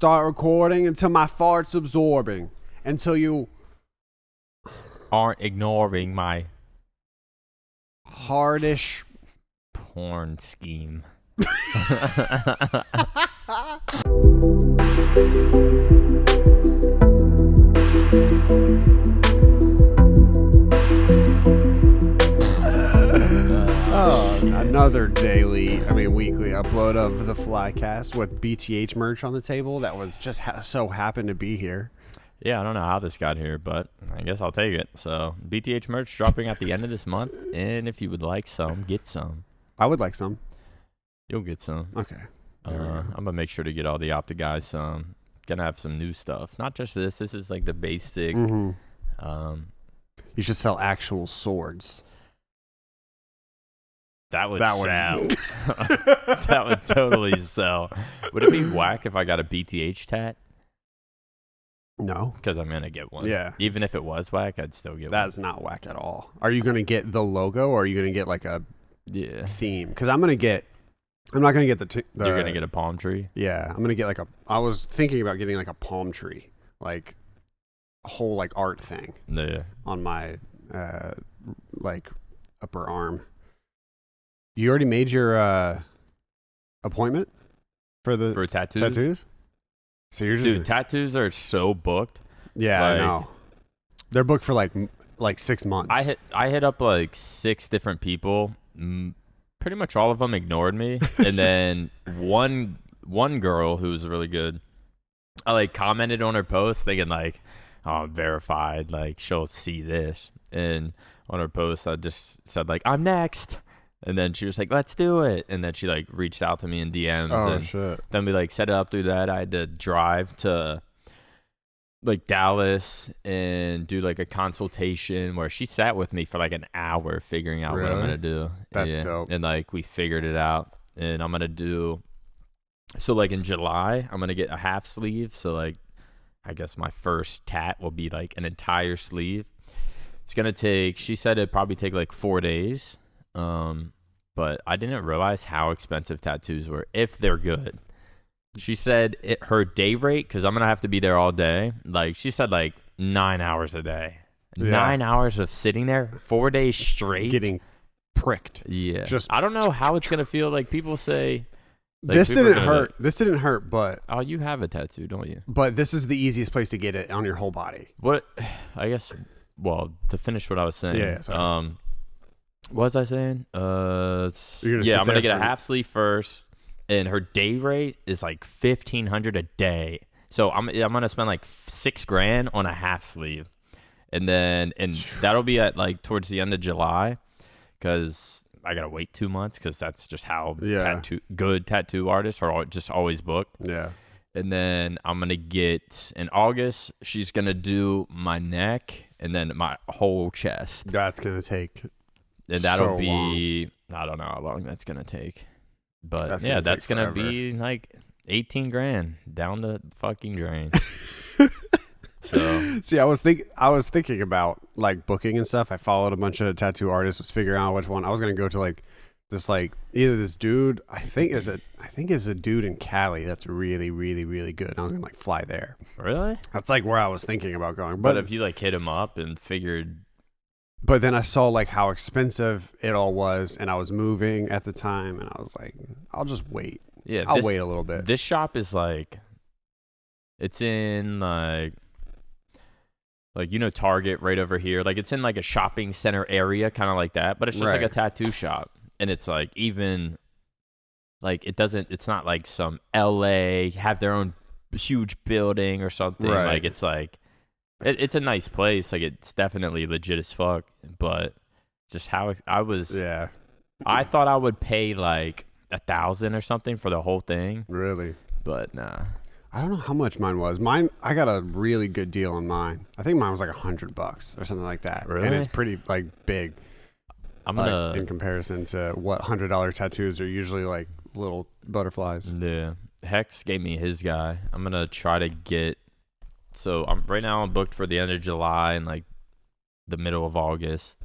start recording until my fart's absorbing. Until you aren't ignoring my hardish porn scheme. Another weekly upload of the Flycast with BTH merch on the table that was just so happened to be here. Yeah, I don't know how this got here, but I guess I'll take it. So, BTH merch dropping at the end of this month, and if you would like some, get some. I would like some. You'll get some. Okay. I'm going to make sure to get all the OpTic guys some. Gonna have some new stuff. Not just this. This is like the basic. Mm-hmm. You should sell actual swords. That would sell. That would totally sell. Would it be whack if I got a BTH tat? No. Because I'm going to get one. Yeah. Even if it was whack, I'd still get one. That's not whack at all. Are you going to get the logo or are you going to get like a theme? Because I'm not going to get the You're going to get a palm tree? Yeah. I'm going to get I was thinking about getting like a palm tree. Like a whole like art thing. Yeah. On my like upper arm. You already made your appointment for tattoos? Tattoos? So you're just tattoos are so booked. Yeah, I know. They're booked for like 6 months. I hit up like 6 different people. Pretty much all of them ignored me, and then one girl who was really good. I like commented on her post thinking like, "Oh, I'm verified. Like she'll see this." And on her post, I just said like, "I'm next." And then she was like, "Let's do it." And then she like reached out to me in DMs. Oh, and shit. Then we like set it up through that. I had to drive to like Dallas and do like a consultation where she sat with me for like an hour figuring out what I'm going to do. That's dope. And like we figured it out. And I'm going to do, so like in July, I'm going to get a half sleeve. So like, I guess my first tat will be like an entire sleeve. It's going to take, she said it'd probably take like 4 days. But I didn't realize how expensive tattoos were if they're good. She said her day rate, because I'm gonna have to be there all day. Like she said, like 9 hours a day, 9 hours of sitting there, 4 days straight, getting pricked. Yeah, I don't know how it's gonna feel. Like people say, like, this didn't hurt. This didn't hurt, but you have a tattoo, don't you? But this is the easiest place to get it on your whole body. What? I guess. Well, to finish what I was saying. Yeah. Sorry. What was I saying? I'm gonna get a half sleeve first, and her day rate is like $1,500 a day. So I'm gonna spend like $6,000 on a half sleeve, and that'll be at like towards the end of July, because I gotta wait 2 months because that's just how good tattoo artists are just always booked. Yeah. And then I'm gonna get in August. She's gonna do my neck and then my whole chest. That's gonna take. And that'll be long. I don't know how long that's gonna take, but that's gonna be like $18,000 down the fucking drain. So see, I was thinking about like booking and stuff. I followed a bunch of tattoo artists, was figuring out which one I was gonna go to. Like this, like either this dude I think is a dude in Cali that's really really really good. And I was gonna like fly there. Really? That's like where I was thinking about going. But if you like hit him up and figured. But then I saw like how expensive it all was, and I was moving at the time, and I was like, I'll just wait. Yeah, I'll wait a little bit. This shop is like, it's in like Target right over here. Like it's in like a shopping center area, kind of like that. But it's just like a tattoo shop, and it's like even like it's not like some LA have their own huge building or something. Right. Like it's like. It's a nice place. Like it's definitely legit as fuck. But just how I was. Yeah. I thought I would pay like $1,000 or something for the whole thing. Really? But nah. I don't know how much mine was. I got a really good deal on mine. I think mine was like $100 or something like that. Really? And it's pretty like big. I'm gonna in comparison to what $100 tattoos are usually like little butterflies. Yeah. Hecz gave me his guy. I'm gonna try to get. So right now I'm booked for the end of July and like the middle of August.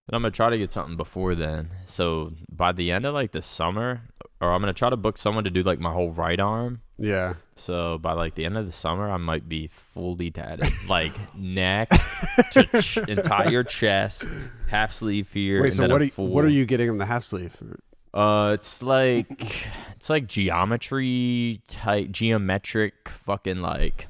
And I'm going to try to get something before then. So by the end of like the summer or I'm gonna try to book someone to do like my whole right arm. Yeah. So by like the end of the summer, I might be fully tatted, like neck to entire chest, half sleeve here. Wait, and so then what are you getting on the half sleeve? It's like geometry type, geometric fucking like,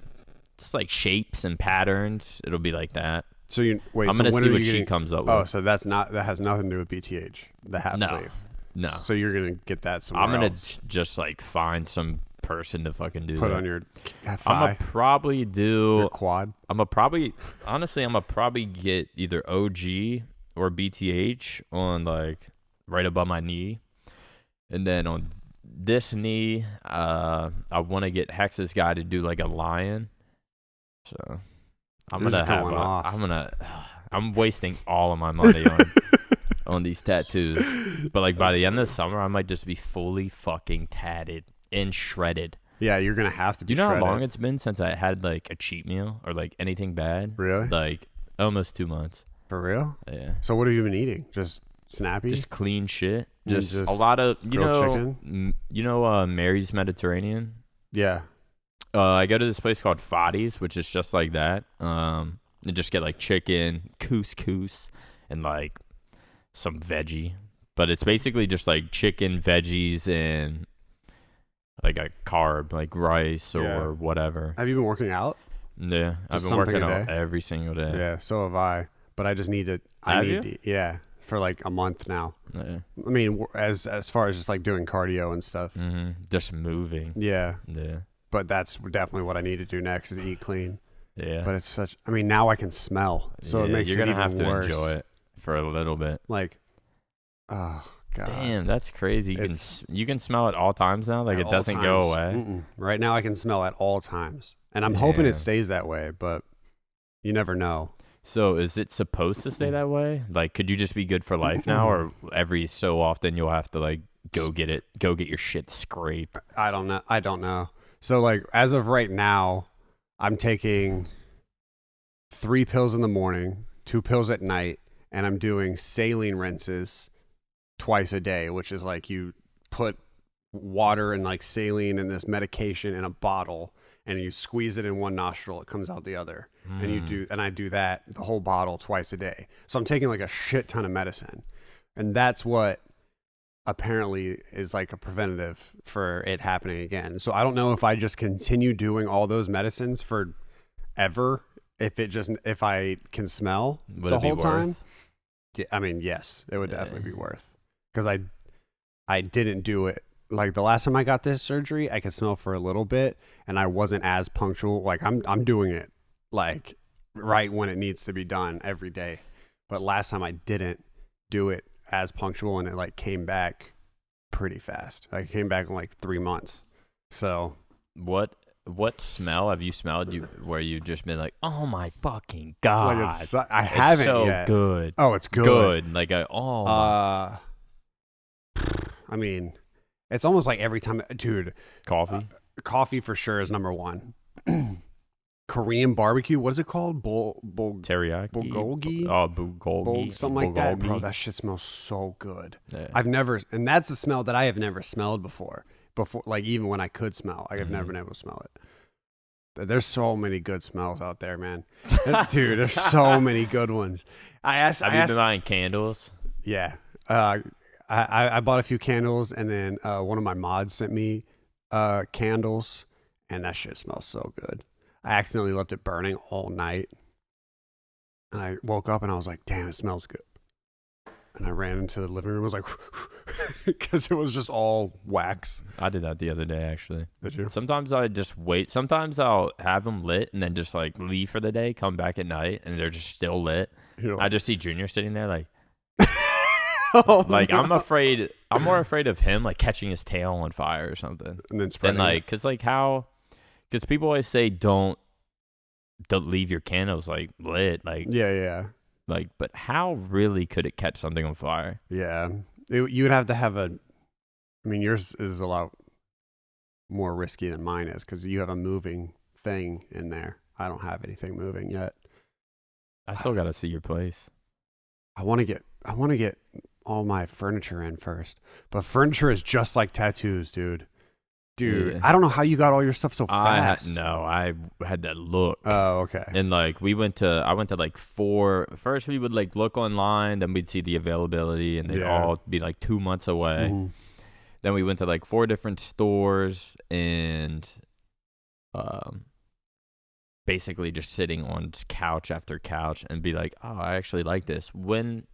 it's like shapes and patterns. It'll be like that. So I'm gonna see what she comes up with. Oh, so that has nothing to do with BTH, the half sleeve. No. So you're gonna get that somewhere I'm gonna else. just like find some person to fucking do Put that. on your thigh. I'm gonna probably do your quad. I'm gonna probably get either OG or BTH on like right above my knee, and then on this knee, I want to get hexz guy to do like a lion. So I'm wasting all of my money on these tattoos. But like by the end of the summer, I might just be fully fucking tatted and shredded. Yeah, you're gonna have to be. You know shredded. how long it's been since I had like a cheat meal or like anything bad? Really? Like almost 2 months. For real? Yeah. So what have you been eating? Just Snappy? Just clean shit. Just just a lot of chicken? Mary's Mediterranean. Yeah. I go to this place called Fadi's, which is just like that. And just get like chicken, couscous, and like some veggie. But it's basically just like chicken, veggies, and like a carb, like rice or whatever. Have you been working out? Yeah, I've been something working a out day? every single day. Yeah, so have I. But I just need to. Yeah, for like a month now. Yeah. I mean, as far as just like doing cardio and stuff. Mm-hmm. Just moving. Yeah. Yeah. But that's definitely what I need to do next is eat clean. Yeah. But it's such. I mean, now I can smell, so it makes you're it gonna even have to worse. enjoy it for a little bit. Like, oh god. Damn, that's crazy. You can smell it all times now. Like At it all doesn't go times. away. Mm-mm. Right now, I can smell at all times, and I'm hoping Damn. it stays that way. But you never know. So is it supposed to stay that way? Like, could you just be good for life now, or every so often you'll have to like go get your shit scraped? I don't know. So like as of right now, I'm taking 3 pills in the morning, 2 pills at night, and I'm doing saline rinses twice a day, which is like you put water and like saline and this medication in a bottle and you squeeze it in one nostril, it comes out the other. And I do that the whole bottle twice a day. So I'm taking like a shit ton of medicine. And that's what apparently is like a preventative for it happening again. So I don't know if I just continue doing all those medicines for ever, if I can smell the whole time. Yeah, I mean, yes, it would definitely be worth, because I didn't do it. Like the last time I got this surgery, I could smell for a little bit and I wasn't as punctual. Like I'm doing it like right when it needs to be done every day. But last time I didn't do it as punctual, and it like came back pretty fast. Like it came back in like 3 months. So what smell have you smelled where you've just been like, oh my fucking god, like I haven't so yet. good. Oh, it's good. Like I mean, it's almost like every time, dude. Coffee. Coffee for sure is number one. Korean barbecue. What is it called? Teriyaki. Bulgogi. Oh, bulgogi. Something like that. Bro, that shit smells so good. Yeah. And that's a smell that I have never smelled before. Like even when I could smell, I've never been able to smell it. There's so many good smells out there, man. Dude, there's so many good ones. Have you been buying candles? Yeah. I bought a few candles, and then one of my mods sent me candles, and that shit smells so good. I accidentally left it burning all night, and I woke up and I was like, damn, it smells good. And I ran into the living room. I was like, because it was just all wax. I did that the other day, actually. Did you? Sometimes I just wait. Sometimes I'll have them lit and then just like leave for the day, come back at night, and they're just still lit. I just see Junior sitting there like, like no. I'm more afraid of him like catching his tail on fire or something. And then spreading it. Because people always say don't leave your candles like lit. Like yeah. Like, but how really could it catch something on fire? Yeah, you would have to have I mean, yours is a lot more risky than mine is, because you have a moving thing in there. I don't have anything moving yet. I still got to see your place. I want to get all my furniture in first. But furniture is just like tattoos, dude. Dude, Yeah. I don't know how you got all your stuff so fast. I had to look. Oh, okay. And like I went to like 4. First we would like look online, then we'd see the availability, and they'd all be like 2 months away. Mm-hmm. Then we went to like 4 different stores, and basically just sitting on couch after couch and be like, oh, I actually like this. When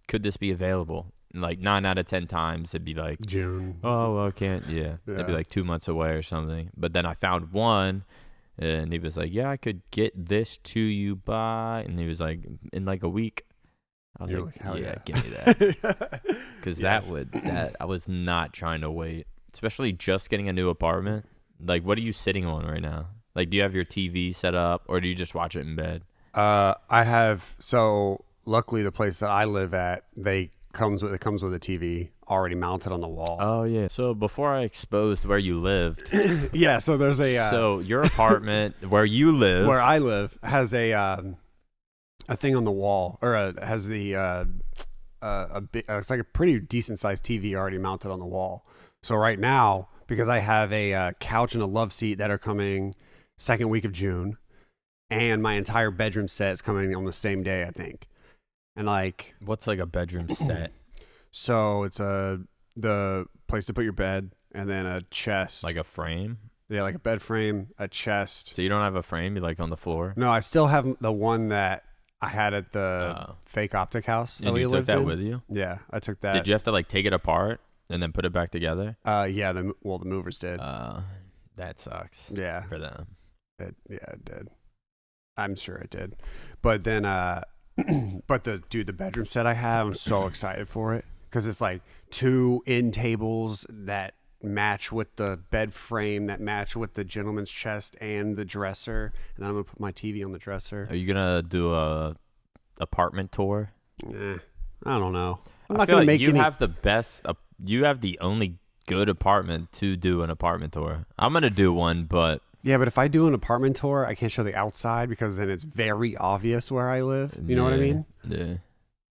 could this be available? And like 9 out of 10 times it'd be like June. Oh, well, I can't. Yeah. It'd be like 2 months away or something. But then I found one, and he was like, yeah, I could get this to you by, and he was like, in like a week. I was like, yeah, give me that. Because I was not trying to wait, especially just getting a new apartment. Like, what are you sitting on right now? Like, do you have your TV set up, or do you just watch it in bed? I have. So luckily, the place that I live at, it comes with a TV already mounted on the wall. Oh yeah. So before I exposed where you lived, yeah. So there's so your apartment where you live, where I live, has a thing on the wall, or has the it's like a pretty decent sized TV already mounted on the wall. So right now, because I have a couch and a love seat that are coming second week of June, and my entire bedroom set is coming on the same day, I think. And like, what's like a bedroom set? So it's the place to put your bed, and then a chest, like a frame. Yeah, like a bed frame, a chest. So you don't have a frame? You like on the floor? No, I still have the one that I had at the fake optic house that we lived in. And you took that with you? Yeah, I took that. Did you have to like take it apart and then put it back together? Yeah. The movers did. That sucks. Yeah, for them. It did. I'm sure it did. But then, but the bedroom set I have, I'm so excited for it because it's like 2 end tables that match with the bed frame, that match with the gentleman's chest and the dresser, and then I'm gonna put my TV on the dresser. Are you gonna do a apartment tour? I don't know. I'm I not feel gonna like make you any. have the best. You have the only good apartment to do an apartment tour. I'm gonna do one, but Yeah, but if I do an apartment tour, I can't show the outside because then it's very obvious where I live. You know what I mean? Yeah.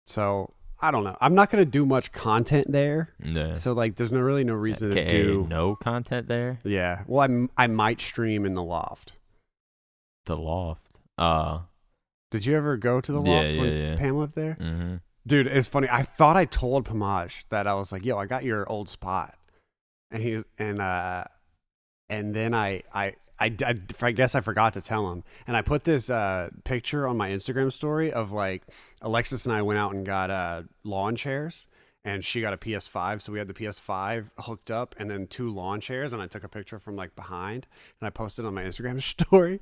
So I don't know. I'm not gonna do much content there. Yeah. So like, there's no reason to do no content there. Yeah. Well, I might stream in the loft. The loft. Did you ever go to the loft when Pam lived there? Mm-hmm. Dude, it's funny. I thought I told Pamaj that I was like, "Yo, I got your old spot," and then I guess I forgot to tell him, and I put this picture on my Instagram story of like Alexis and I went out and got lawn chairs, and she got a PS5, so we had the PS5 hooked up, and then 2 lawn chairs, and I took a picture from like behind, and I posted on my Instagram story,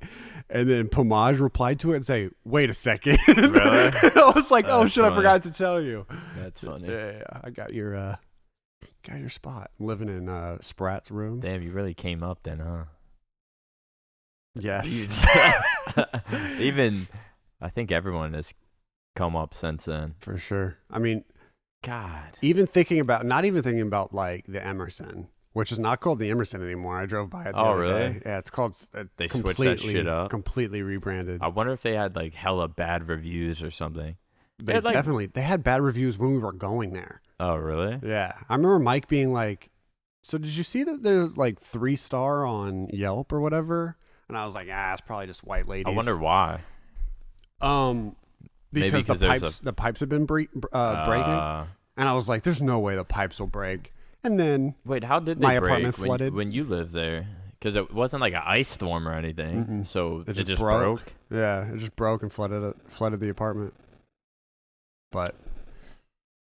and then Pamaj replied to it and say, "Wait a second." Really? I was like, "Oh shit, funny. I forgot to tell you." That's funny. Yeah, I got your spot. I'm living in Sprat's room. Damn, you really came up then, huh? Yes. Even, I think everyone has come up since then. For sure. I mean, God. not even thinking about like the Emerson, which is not called the Emerson anymore. I drove by it the other really? day. Yeah, it's called. They switched that shit up. Completely rebranded. I wonder if they had like hella bad reviews or something. They had bad reviews when we were going there. Oh, really? Yeah. I remember Mike being like, "So did you see that there's like 3-star on Yelp or whatever?" And I was like, it's probably just white ladies. I wonder why. Because the pipes have been breaking. And I was like, there's no way the pipes will break. And then wait, how did they my break apartment flooded when you lived there? Because it wasn't like an ice storm or anything. Mm-mm. So it just broke. Yeah, it just broke and flooded the apartment. But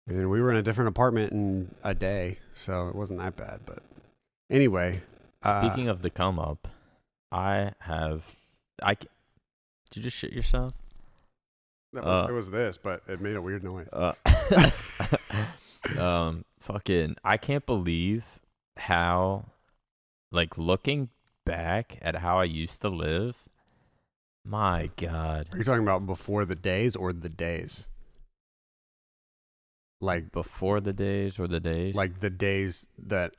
we were in a different apartment in a day, so it wasn't that bad. But anyway, speaking of the come up, did you just shit yourself? It was this, but it made a weird noise. Fucking, I can't believe how, like, looking back at how I used to live, my God. Are you talking about before the days or the days? Like before the days or the days? Like the days that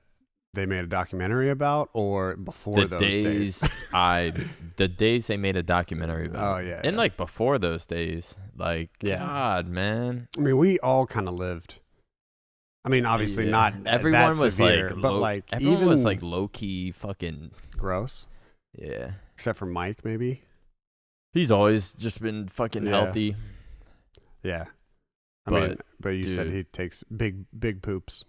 they made a documentary about, or before those days? The days they made a documentary about. Oh yeah. And like before those days, like, yeah. God, man. I mean, we all kind of lived I mean, obviously Yeah. not Everyone that was severe, like, but like everyone even was like low key fucking. gross, Yeah. except for Mike, maybe. He's always just been fucking Yeah. healthy. Yeah. I But, mean, but you said dude. he takes big poops.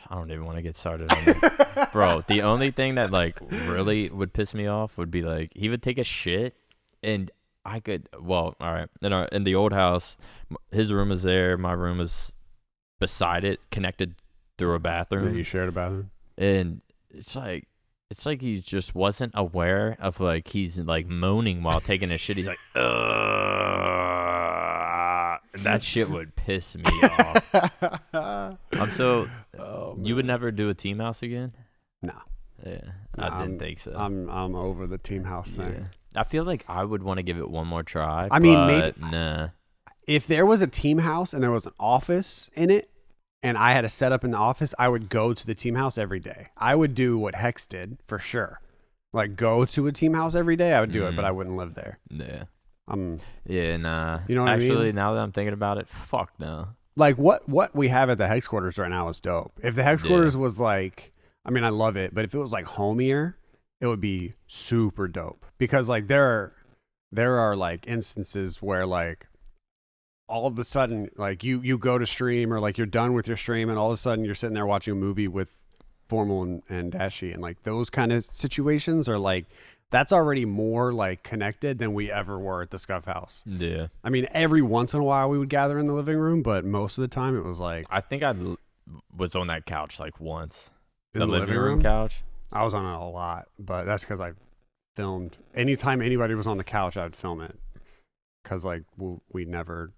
I don't even want to get started on that. Bro, the only thing that like really would piss me off would be like he would take a shit and I could, well, all right, in the old house, his room is there, my room is beside it, connected through a Yeah, bathroom. you shared a bathroom. And it's like he just wasn't aware of like he's like moaning while taking a shit. He's like, ugh. That shit would piss me off. I'm so. You would never do a team house again? No. Yeah, No, I didn't think so. I'm over the team house thing. I feel like I would want to give it one more try. I mean, but maybe nah. if there was a team house and there was an office in it, and I had a setup in the office, I would go to the team house every day. I would do what hecz did for sure. Like go to a team house every day. I would do it, but I wouldn't live there. Yeah. Yeah, nah. You know what I mean? Actually, now that I'm thinking about it, fuck no. Like what we have at the hecz quarters right now is dope. If the hecz quarters was like, I mean, I love it, but if it was like homier, it would be super dope. Because like there are like instances where like all of a sudden like you go to stream or like you're done with your stream and all of a sudden you're sitting there watching a movie with Formal and Dashy, and like those kind of situations are like that's already more like connected than we ever were at the Scuff House. Yeah. I mean, every once in a while we would gather in the living room, but most of the time it was like I think I was on that couch like once. in The living room couch. I was on it a lot, but that's because I filmed. Anytime anybody was on the couch, I'd film it because like we never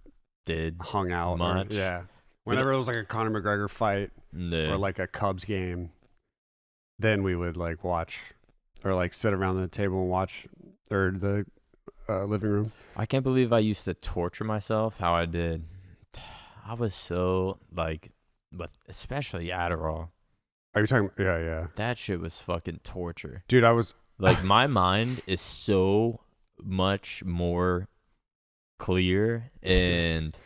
Did hung out much. Yeah. Whenever it was like a Conor McGregor fight Yeah. or like a Cubs game, then we would like watch or like sit around the table and watch or the living room. I can't believe I used to torture myself how I did. I was so like, but especially Adderall. Are you talking? Yeah. That shit was fucking torture. Dude, I was Like my mind is so much more clear, and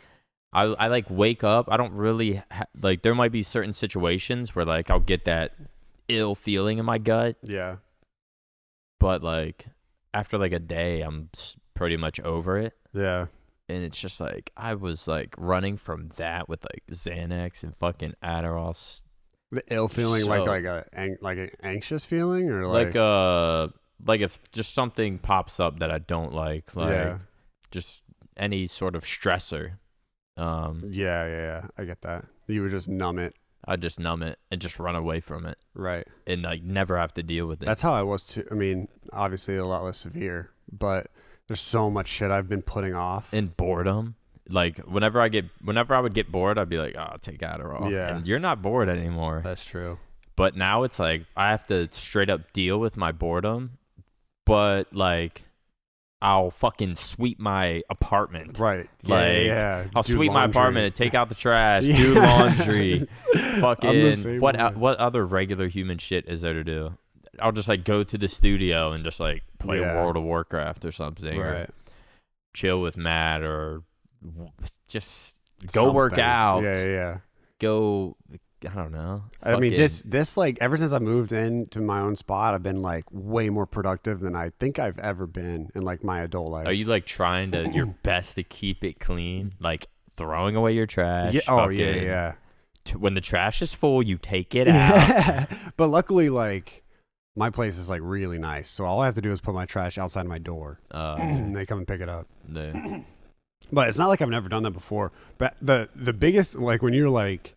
I like wake up. I don't really like. There might be certain situations where like I'll get that ill feeling in my gut, yeah. but like after like a day, I'm pretty much over it. Yeah. And it's just like I was like running from that with like Xanax and fucking Adderall. The ill feeling, So- like an anxious feeling, or Like if just something pops up that I don't like yeah. just any sort of stressor, Yeah. I get that. You would just numb it, I just numb it and just run away from it right? and like never have to deal with it. That's how I was too. I mean, obviously a lot less severe, but there's so much shit I've been putting off. And boredom. Like whenever I would get bored, I'd be like, oh, I'll take Adderall. Yeah. And you're not bored anymore. That's true. But now it's like I have to straight up deal with my boredom, but like I'll fucking sweep my apartment. Right. Like, yeah. I'll Do sweep my laundry. apartment and take out the trash, Yeah. do laundry, I'm the fucking same what way. what other regular human shit is there to do? I'll just like go to the studio and just like play Yeah. World of Warcraft or something, or Right. chill with Matt, or just go work Something. out. Yeah. Go, I don't know. I mean, Fucking- this like ever since I moved into my own spot, I've been like way more productive than I think I've ever been in like my adult life. Are you like trying to your best to keep it clean, like throwing away your trash? Yeah. Oh fucking- yeah. When the trash is full, you take it out. But luckily, like my place is like really nice, so all I have to do is put my trash outside my door, and they come and pick it up. No. But it's not like I've never done that before. But the biggest, like when you're like,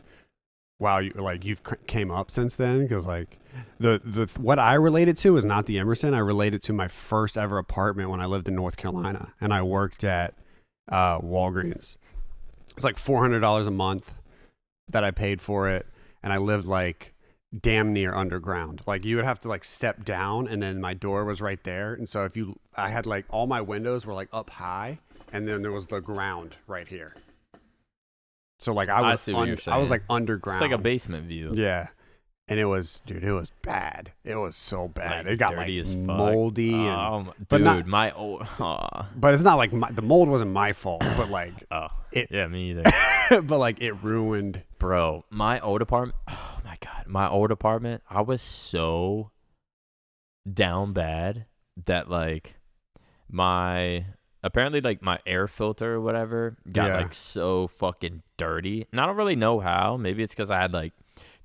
wow, you've came up since then, because like the what I related to is not the Emerson. I related to my first ever apartment when I lived in North Carolina, and I worked at Walgreens. It's like $400 a month that I paid for it, and I lived like damn near underground. Like you would have to like step down, and then my door was right there, and so I had like all my windows were like up high, and then there was the ground right here. So like I see what you're I was saying. like underground. It's like a basement view. Yeah. And it was bad. It was so bad. Like, it got dirty like as fuck. moldy Dude, not- my old. Aw. but it's not like the mold wasn't my fault, but like Oh, It- yeah, me either. but like it ruined Bro, my old apartment. Oh my god, my old apartment. I was so down bad that like apparently like my air filter or whatever got like so fucking dirty, and I don't really know how. Maybe it's because I had like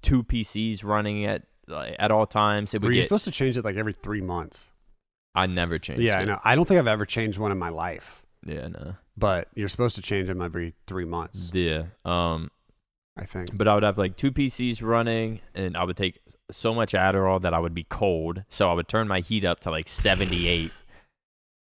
2 PCs running at all times. Were you supposed to change it like every 3 months? I never changed. Yeah, it. I know. I don't think I've ever changed one in my life. Yeah, no. But you're supposed to change them every 3 months. Yeah. I think. But I would have like 2 PCs running, and I would take so much Adderall that I would be cold. So I would turn my heat up to like 78.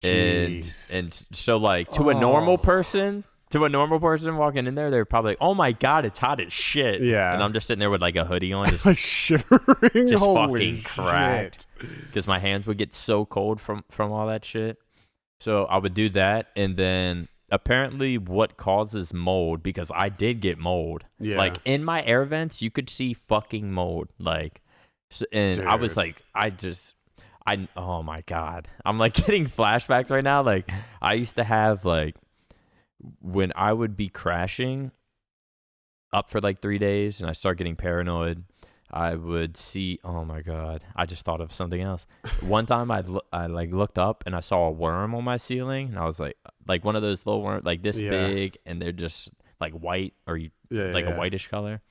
Jeez. And so like to a normal person walking in there, they're probably like, "Oh my god, it's hot as shit." Yeah. And I'm just sitting there with like a hoodie on, just, like shivering. just Holy fucking cracked, because my hands would get so cold from all that shit. So I would do that, and then apparently what causes mold, because I did get mold. Yeah. Like in my air vents, you could see fucking mold. Like, and Dude. I was like, oh my god, I'm like getting flashbacks right now. Like I used to have like, when I would be crashing up for like 3 days and I start getting paranoid, I would see, oh my god, I just thought of something else. One time I like looked up and I saw a worm on my ceiling, and I was like one of those little worms like this big, and they're just like white or a whitish color.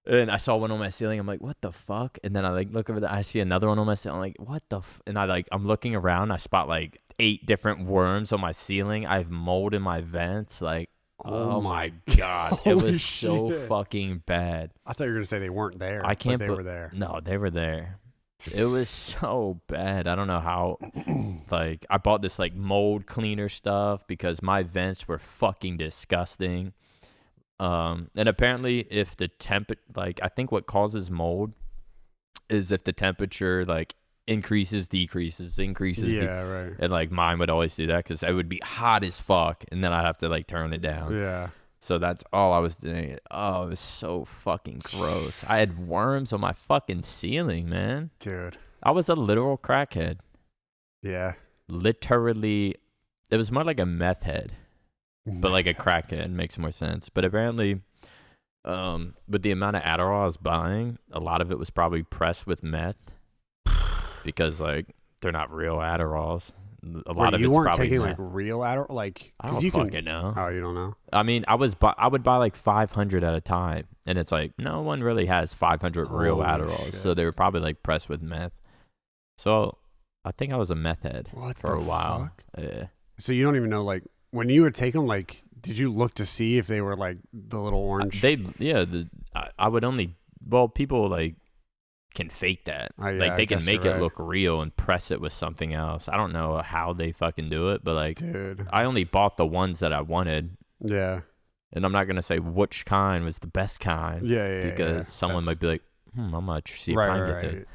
And I saw one on my ceiling. I'm like, what the fuck? And then I like look over there. I see another one on my ceiling. I'm like, what the? And I'm looking around. I spot like 8 different worms on my ceiling. I have mold in my vents. Like, oh my god, it was so fucking bad. I thought you were gonna say they weren't there. I can't. But they were there. No, they were there. It was so bad. I don't know how. Like, I bought this like mold cleaner stuff because my vents were fucking disgusting. And apparently if the I think what causes mold is if the temperature like increases. Yeah, right. And like mine would always do that because it would be hot as fuck, and then I'd have to like turn it down. Yeah. So that's all I was doing. Oh, it was so fucking gross. I had worms on my fucking ceiling, man. Dude. I was a literal crackhead. Yeah. Literally, it was more like a meth head. But like a crackhead makes more sense. But apparently, with the amount of Adderall I was buying, a lot of it was probably pressed with meth, because like they're not real Adderalls. A lot of you it's weren't probably taking meth. like real Adderall, like I don't you fucking know. Oh, you don't know? I mean, I would buy like 500 at a time, and it's like no one really has 500 real Holy Adderalls, shit. so they were probably like pressed with meth. So I think I was a meth head for a while. Fuck? Yeah. So you don't even know, like, when you would take them, like, did you look to see if they were like the little orange? I would only, people like can fake that. Like they can make it look real and press it with something else. I don't know how they fucking do it, but like, dude, I only bought the ones that I wanted. Yeah. And I'm not gonna say which kind was the best kind. Because someone might be like, I'm gonna see if I can get this.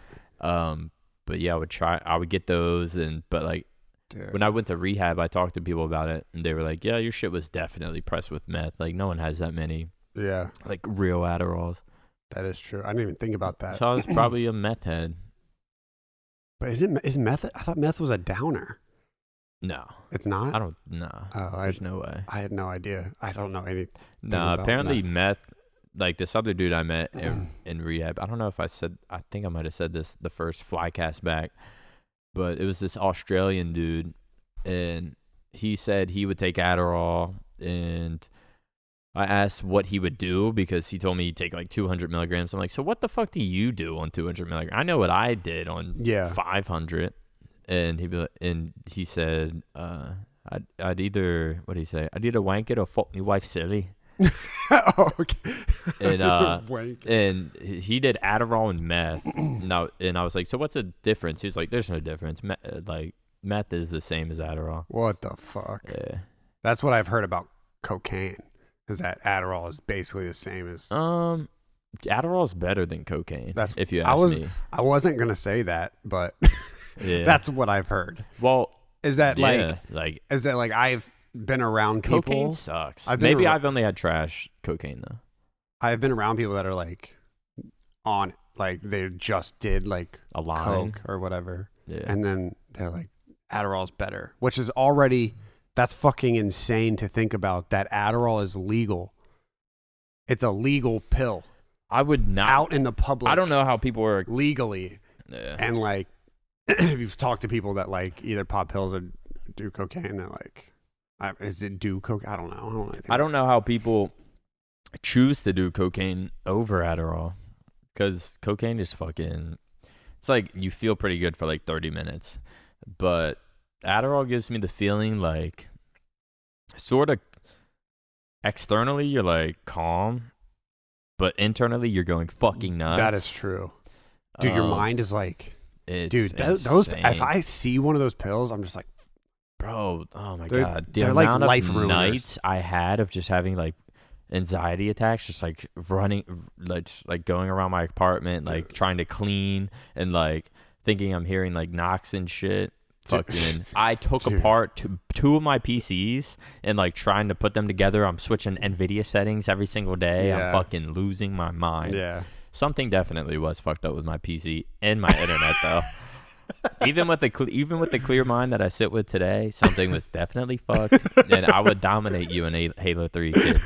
But yeah, I would get those, but like, dude, when I went to rehab, I talked to people about it, and they were like, yeah, your shit was definitely pressed with meth. Like, no one has that many, like, real Adderalls. That is true. I didn't even think about that. So I was probably a meth head. But is meth? I thought meth was a downer. No. It's not? I don't, no. Oh, there's no way. I had no idea. I don't know anything. No, apparently meth, like this other dude I met in rehab, I don't know if I think I might have said this the first Flycast back, but it was this Australian dude, and he said he would take Adderall, and I asked what he would do because he told me he'd take like 200 milligrams. I'm like, so what the fuck do you do on 200 milligrams? I know what I did on 500. And he said, I'd either, what did he say? I'd either wank it or fuck me wife silly. Oh, okay. And he did Adderall and meth. Now, and I was like, so what's the difference? He's like, there's no difference. Meth is the same as Adderall. What the fuck? Yeah. That's what I've heard about cocaine. Is that Adderall is basically the same as Adderall's better than cocaine. That's if you ask me. I wasn't gonna say that, but that's what I've heard. Well, is that I've been around people? Cocaine sucks. Maybe I've only had trash cocaine though. I've been around people that are like on it, like they just did like a line coke or whatever, yeah, and then they're like Adderall's better, which is already. That's fucking insane to think about, that Adderall is legal it's a legal pill I would not. out in the public. I don't know how people are legally. Yeah. And like, if you've talked to people that like either pop pills or do cocaine, they're like, is it do coke? I don't know. I don't know how people choose to do cocaine over Adderall, because cocaine is fucking. It's like you feel pretty good for like 30 minutes, but Adderall gives me the feeling like, sort of, externally you're like calm, but internally you're going fucking nuts. That is true, dude. Your mind is like, it's those. insane. If I see one of those pills, I'm just like, bro, oh my They're- god, the they're like amount life of ruiners. nights I had of just having like anxiety attacks, just like running, like going around my apartment, like trying to clean and like thinking I'm hearing like knocks and shit. Fucking, I took Dude. apart two of my PCs and like trying to put them together. I'm switching NVIDIA settings every single day. Yeah. I'm fucking losing my mind. yeah. Something definitely was fucked up with my PC and my internet though. Even with the clear mind that I sit with today, something was definitely fucked, and I would dominate you in Halo 3, kid.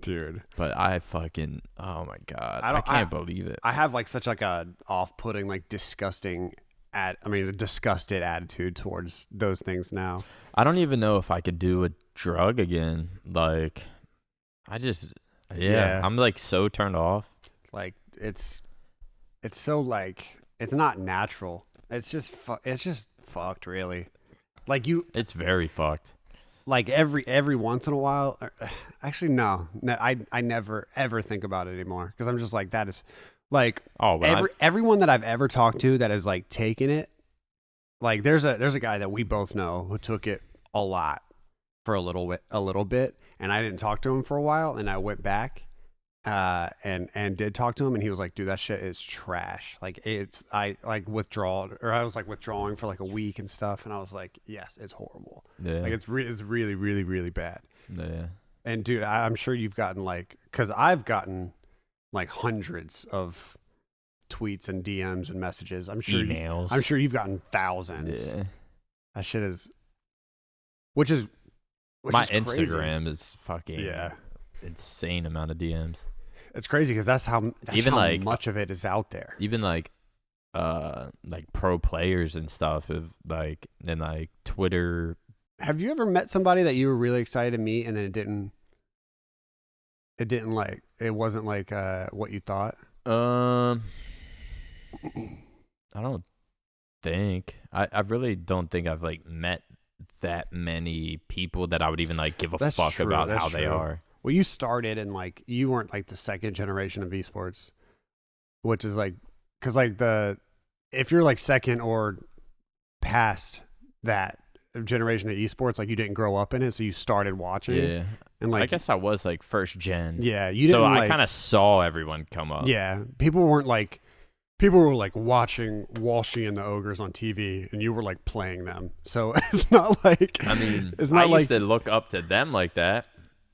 Dude, But I fucking, oh my god, I don't- can't believe it. I have like such like a off-putting, like disgusting, a disgusted attitude towards those things now. I don't even know if I could do a drug again. Like, I just, Yeah. I'm like so turned off. Like it's so like it's not natural. It's just fucked, really. Like It's very fucked. like every once in a while. Actually, no, I never ever think about it anymore because I'm just like, that is like Oh, but everyone that I've ever talked to that has like taken it. Like there's a guy that we both know who took it a lot for a little bit, and I didn't talk to him for a while, and I went back and did talk to him, and he was like, dude, that shit is trash. Like I was like withdrawing for like a week and stuff, and I was like, yes, it's horrible. yeah, Like it's really really really bad. yeah. And dude, I'm sure you've gotten like, because I've gotten like hundreds of tweets and DMs and messages. I'm sure Emails. I'm sure you've gotten thousands. Yeah. That shit is, which is My crazy. Instagram is fucking Yeah, insane amount of DMs. it's crazy because that's how Even, much of it is out there. Even like pro players and stuff of like, and like Twitter. Have you ever met somebody that you were really excited to meet and then it wasn't like what you thought? I don't think I really don't think I've like met that many people that I would even like give a That's fuck true, about that's how they true. are. Well, you started and like you weren't like the second generation of esports, which is like, because like if you're like second or past that generation of esports, like you didn't grow up in it, so you started watching. Yeah, And like, I guess I was like first gen. yeah, you didn't. So I like, kind of saw everyone come up. yeah, people were like watching Walshy and the Ogres on TV, and you were like playing them. So it's not like, I mean, it's not I like, used to look up to them like that.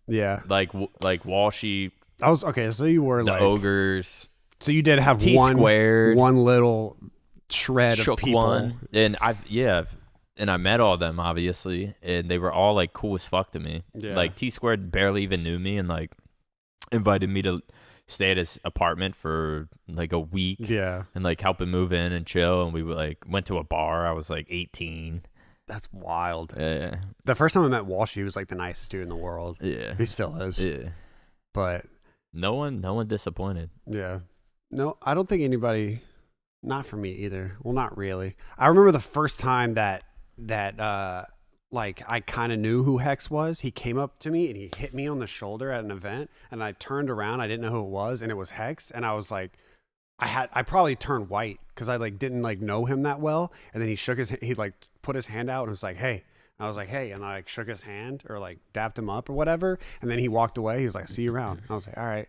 yeah. Like Walshy, I was okay. So you were the like Ogres, So you did have T squared, one little shred Shook of people. one, and and I met all of them obviously, and they were all like cool as fuck to me. Yeah. Like T squared barely even knew me, and like invited me to stay at his apartment for like a week, Yeah, and like help him move in and chill. And we went to a bar. I was like 18. that's wild. Yeah, The first time I met Walsh, he was like the nicest dude in the world. yeah, He still is. yeah. But No one disappointed. yeah, no, I don't think anybody. Not for me either. Well, not really. I remember the first time that like I kind of knew who hecz was. He came up to me and he hit me on the shoulder at an event, and I turned around. I didn't know who it was, and it was hecz. And I was like, I probably turned white because I like didn't like know him that well. And then he like put his hand out and was like, hey. I was like, hey, and I like shook his hand or like dapped him up or whatever. And then he walked away. He was like, see you around. I was like, all right.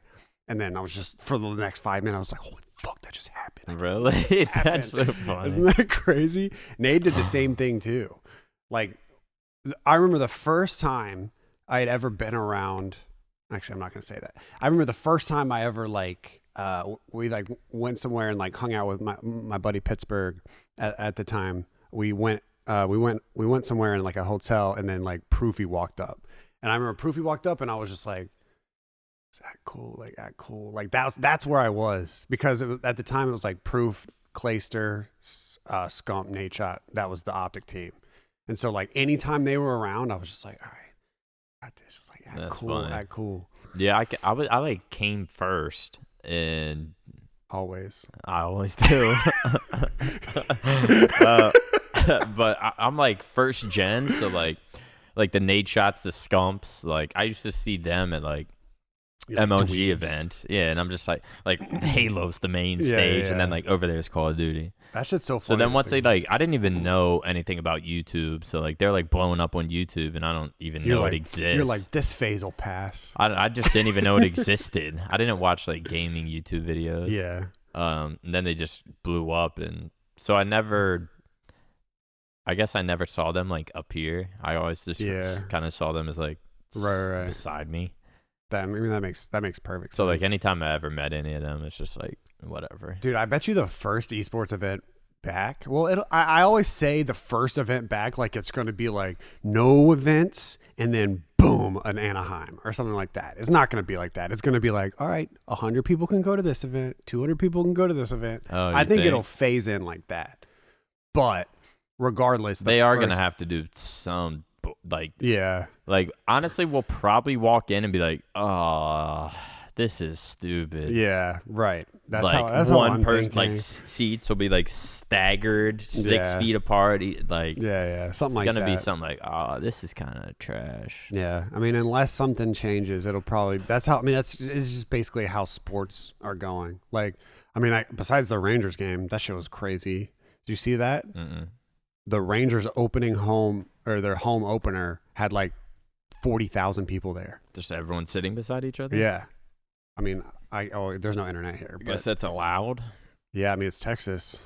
And then I was just, for the next 5 minutes, I was like, holy fuck, that just happened. Really? happened. That's so funny. Isn't that crazy? Nate did the same thing too. Like, I remember the first time I had ever been around. Actually, I'm not going to say that. I remember the first time I ever like, we like went somewhere and like hung out with my buddy Pittsburgh at the time. We went somewhere in like a hotel, and then like Proofy walked up, and I remember Proofy walked up, and I was just like, Is that cool? Like that cool? Like that's where I was because at the time it was like Proof, Clayster, Scump, Nate Shot. That was the Optic team, and so like anytime they were around, I was just like, all right, got this. Just like That's cool, funny. that cool. Yeah, I like came first, and Always. I always do. But I'm like first gen, so like the Nate Shots, the Scumps. Like I used to see them at like MLG event, yeah, and I'm just like Halo's the main stage, and then like over there's Call of Duty. That shit's so funny. So then once they like, I didn't even know anything about YouTube, so like they're like blowing up on YouTube, and I don't even know it exists. You're like, this phase will pass. I just didn't even know it existed. I didn't watch like gaming YouTube videos. Yeah. And then they just blew up, and so I guess I never saw them like up here. I always just kind of saw them as like right beside me. That makes perfect sense. So like anytime I ever met any of them, it's just like whatever. Dude, I bet you the first esports event back. Well, I always say the first event back like it's going to be like no events and then boom, an Anaheim or something like that. It's not going to be like that. It's going to be like, all right, 100 people can go to this event, 200 people can go to this event. Oh, I think it'll phase in like that. But regardless, they are going to have to do some like honestly, we'll probably walk in and be like, oh, this is stupid. Yeah, right. That's like that's one how I'm person thinking. like seats will be like staggered 6 feet apart. Like something like that. It's gonna be something like, oh, this is kind of trash. Yeah, I mean, unless something changes, it'll probably. That's it's just basically how sports are going. Like, I mean, besides the Rangers game, that shit was crazy. Did you see that? Mm-mm. The Rangers opening home or their home opener had like 40,000 people there. Just everyone sitting beside each other. Yeah, I mean, there's no internet here. I guess that's allowed. Yeah, I mean it's Texas.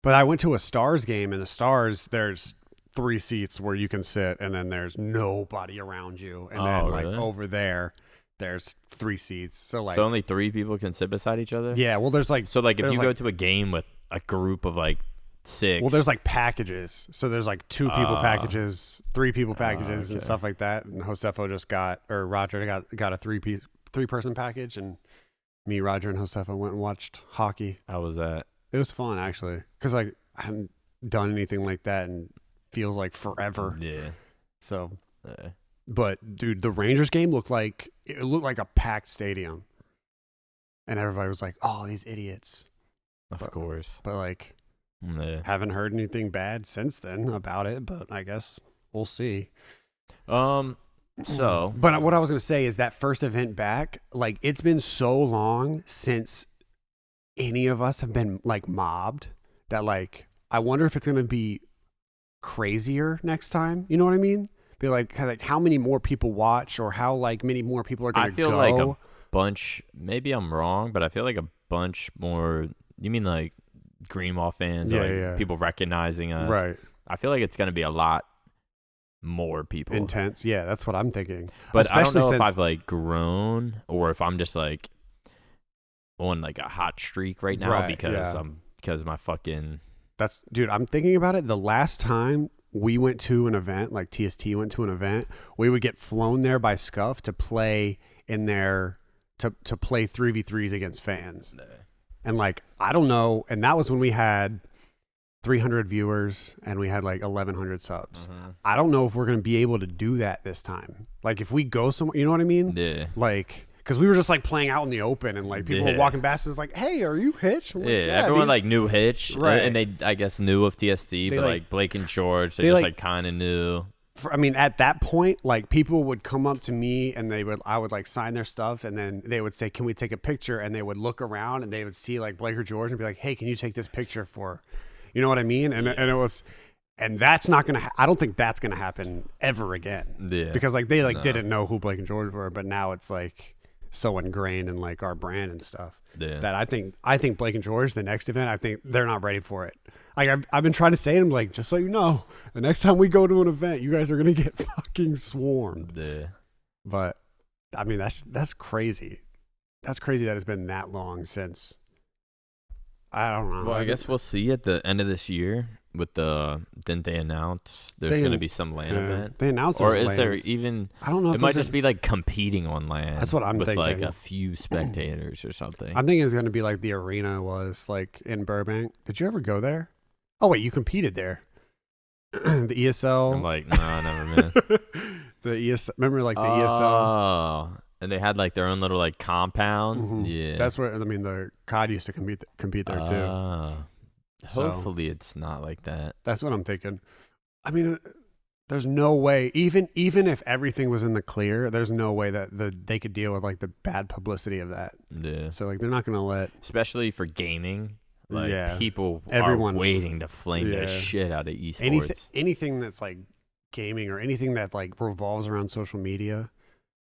But I went to a Stars game, and the Stars there's 3 seats where you can sit, and then there's nobody around you, and then like over there's 3 seats. So only 3 people can sit beside each other. Yeah, well there's like if you go to a game with a group of like 6. Well, there's like packages. So there's like 2 people packages, 3 people packages, and stuff like that. And Roger got a 3-person package, and me, Roger, and Josefo went and watched hockey. How was that? It was fun actually, because like I haven't done anything like that and feels like forever. Yeah. So, but dude, the Rangers game looked like a packed stadium, and everybody was like, "Oh, these idiots." Of course. But like. Yeah. Haven't heard anything bad since then about it, but I guess we'll see. But what I was going to say is that first event back, like it's been so long since any of us have been like mobbed that like I wonder if it's going to be crazier next time. You know what I mean? Be like how many more people watch or how like many more people are going to go. I feel like a bunch, maybe I'm wrong, but I feel like a bunch more. You mean like Greenwall fans, people recognizing us, right? I feel like it's going to be a lot more people. Intense, yeah, that's what I'm thinking. But especially I don't know if I've like grown or if I'm just like on like a hot streak right now because my fucking. Dude, I'm thinking about it. The last time we went to an event, like TST went to an event, we would get flown there by Scuff to play in their to play 3v3s against fans. And like, I don't know. And that was when we had 300 viewers and we had like 1,100 subs. Mm-hmm. I don't know if we're going to be able to do that this time. Like if we go somewhere, you know what I mean? Yeah. Like, because we were just like playing out in the open and like people were walking past us like, hey, are you Hitch? Like, everyone like knew Hitch. Right. And they, I guess, knew of TST, but like Blake and George, they just like kind of knew. I mean, at that point, like people would come up to me and I would like sign their stuff and then they would say, can we take a picture? And they would look around and they would see like Blake or George and be like, hey, can you take this picture for, you know what I mean? And that's not going to, I don't think that's going to happen ever again. Yeah. Because like they like didn't know who Blake and George were, but now it's like so ingrained in like our brand and stuff that I think Blake and George, the next event, I think they're not ready for it. Like I've been trying to say to them, like, just so you know, the next time we go to an event, you guys are gonna get fucking swarmed. Yeah. But I mean, that's crazy. That's crazy that it's been that long since. I don't know. Well, I guess we'll see at the end of this year didn't they announce there's going to be some LAN event? They announced or there's is there LANs. even? I don't know. If It might just be like competing on LAN. That's what I'm with thinking. like a few spectators or something. I'm thinking it's going to be like the arena was like in Burbank. Did you ever go there? Oh wait, you competed there. The ESL. I'm like, no, I never been. The ESL. Remember like the ESL? Oh, and they had like their own little like compound. Mhm. Yeah, That's where the COD used to compete there too. So- Hopefully, it's not like that. That's what I'm thinking. I mean, there's no way. Even if everything was in the clear, there's no way that they could deal with like the bad publicity of that. Yeah, So like they're not gonna let. especially for gaming. Like Yeah. people Everyone- are waiting to flame the Yeah. shit out of esports. Anything that's like gaming or anything that like revolves around social media.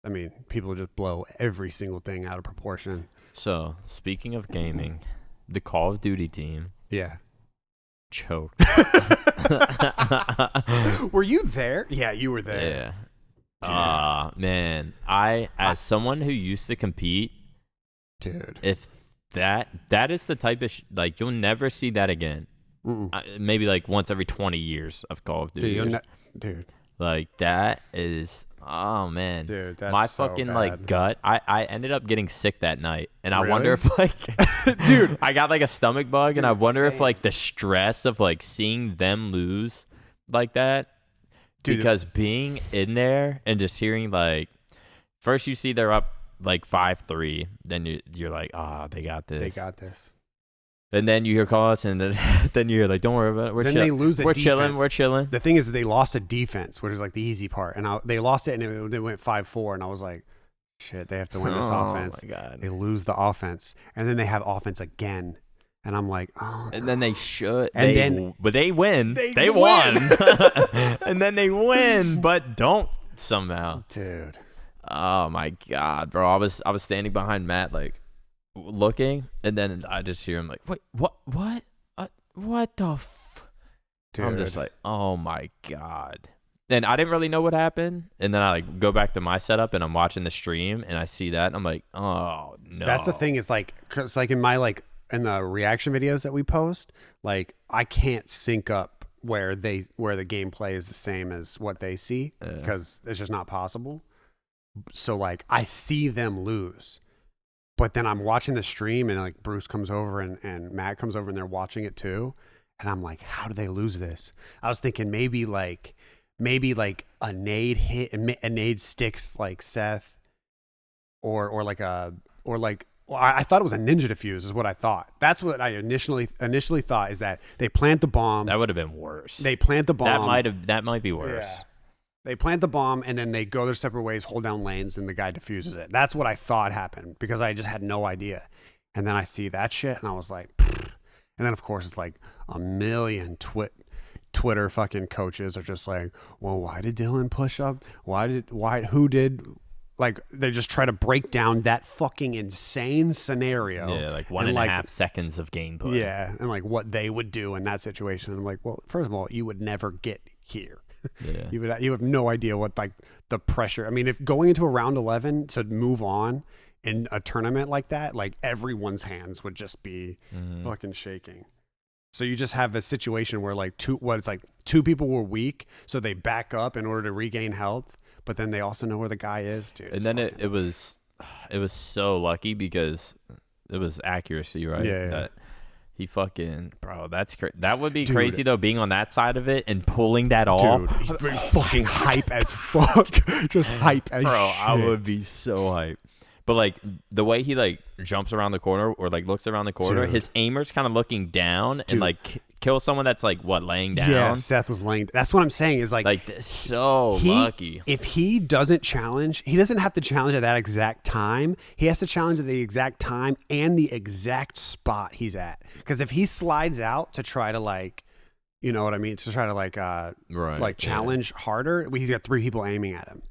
I mean, people just blow every single thing out of proportion. So speaking of gaming, the Call of Duty team Yeah. choked. Were you there? Yeah, you were there. Yeah. Man, as someone who used to compete, Dude. if that is the type of like you'll never see that again. Maybe like once every 20 years of Call of Duty. Dude. Like that is man. Dude, that's my so fucking bad. like gut. I ended up getting sick that night, and I Really? wonder if like, Dude. I got like a stomach bug, and I Dude, wonder if same. like the stress of like seeing them lose like that, Dude, because being in there and just hearing like, first you see they're up like 5-3, then you're like, they got this. They got this. And then you hear calls, and then you're like, don't worry about it. We're Then chill- they lose a We're defense. chilling. We're chilling. The thing is, they lost a defense, which is like the easy part, and they lost it, and it went 5-4, and I was like, shit, they have to win this offense. Oh my god. They lose the offense, and then they have offense again, and I'm like, oh. And then they should. And but they win. They won. win. And then they win, but don't somehow. Dude. Oh my god, bro! I was standing behind Matt, like looking, and then I just hear him like, wait, what the Dude. I'm just like, oh my god. And I didn't really know what happened, and then I like go back to my setup, and I'm watching the stream, and I see that, and I'm like, oh no. That's the thing. It's like, cause like in in the reaction videos that we post, like I can't sync up where the gameplay is the same as what they see because it's just not possible. So like I see them lose, but then I'm watching the stream and like Bruce comes over and Matt comes over and they're watching it too. And I'm like, how did they lose this? I was thinking maybe like a nade hit, a nade sticks like Seth or I thought it was a ninja defuse is what I thought. That's what I initially thought, is that they plant the bomb. That would have been worse. They plant the bomb. That might be worse. Yeah. They plant the bomb and then they go their separate ways, hold down lanes, and the guy defuses it. That's what I thought happened because I just had no idea. And then I see that shit and I was like, pfft. And then of course it's like a million Twitter fucking coaches are just like, well, why did Dylan push up? Who did? Like they just try to break down that fucking insane scenario. Yeah, like one and a half seconds of gameplay. Yeah, and like what they would do in that situation. I'm like, well, first of all, you would never get here. Yeah. You have no idea what like the pressure. I mean, if going into a round 11 to move on in a tournament like that, like everyone's hands would just be fucking shaking. So you just have a situation where like two people were weak, so they back up in order to regain health, but then they also know where the guy is, dude. And then it was so lucky because it was accuracy, right? Yeah. That he fucking, bro, that's that would be Dude. crazy though, being on that side of it and pulling that off. Dude, he's fucking hype as fuck. Just hype as Bro, shit. I would be so hype. But like the way he like jumps around the corner or like looks around the corner, Dude. his aimer's kind of looking down and like kill someone that's like laying down. Yeah, Seth was laying. That's what I'm saying is like so lucky. If he doesn't challenge, he doesn't have to challenge at that exact time. He has to challenge at the exact time and the exact spot he's at. Because if he slides out to try to like, you know what I mean, to try to like challenge harder, he's got 3 people aiming at him.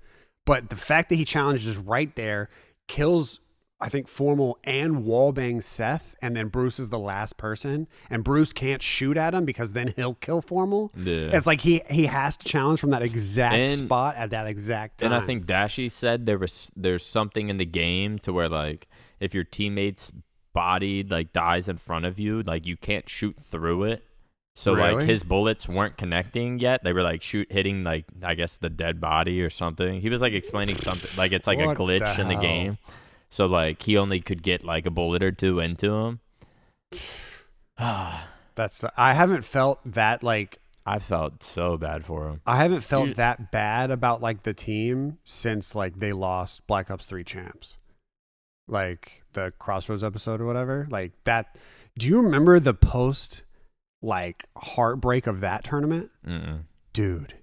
But the fact that he challenges right there, kills, I think, Formal and wallbang Seth, and then Bruce is the last person, and Bruce can't shoot at him because then he'll kill Formal. Yeah. It's like he has to challenge from that exact spot at that exact time. And I think Dashi said there's something in the game to where like if your teammate's body like dies in front of you, like you can't shoot through it. So Really? like his bullets weren't connecting yet. They were like hitting like I guess the dead body or something. He was like explaining something like it's like What a glitch the in the hell? game. So like he only could get like a bullet or two into him. I haven't felt that like I felt so bad for him. I haven't felt that bad about like the team since like they lost Black Ops 3 champs. Like the Crossroads episode or whatever. Like that. Do you remember the post like heartbreak of that tournament? Mm-mm. Dude,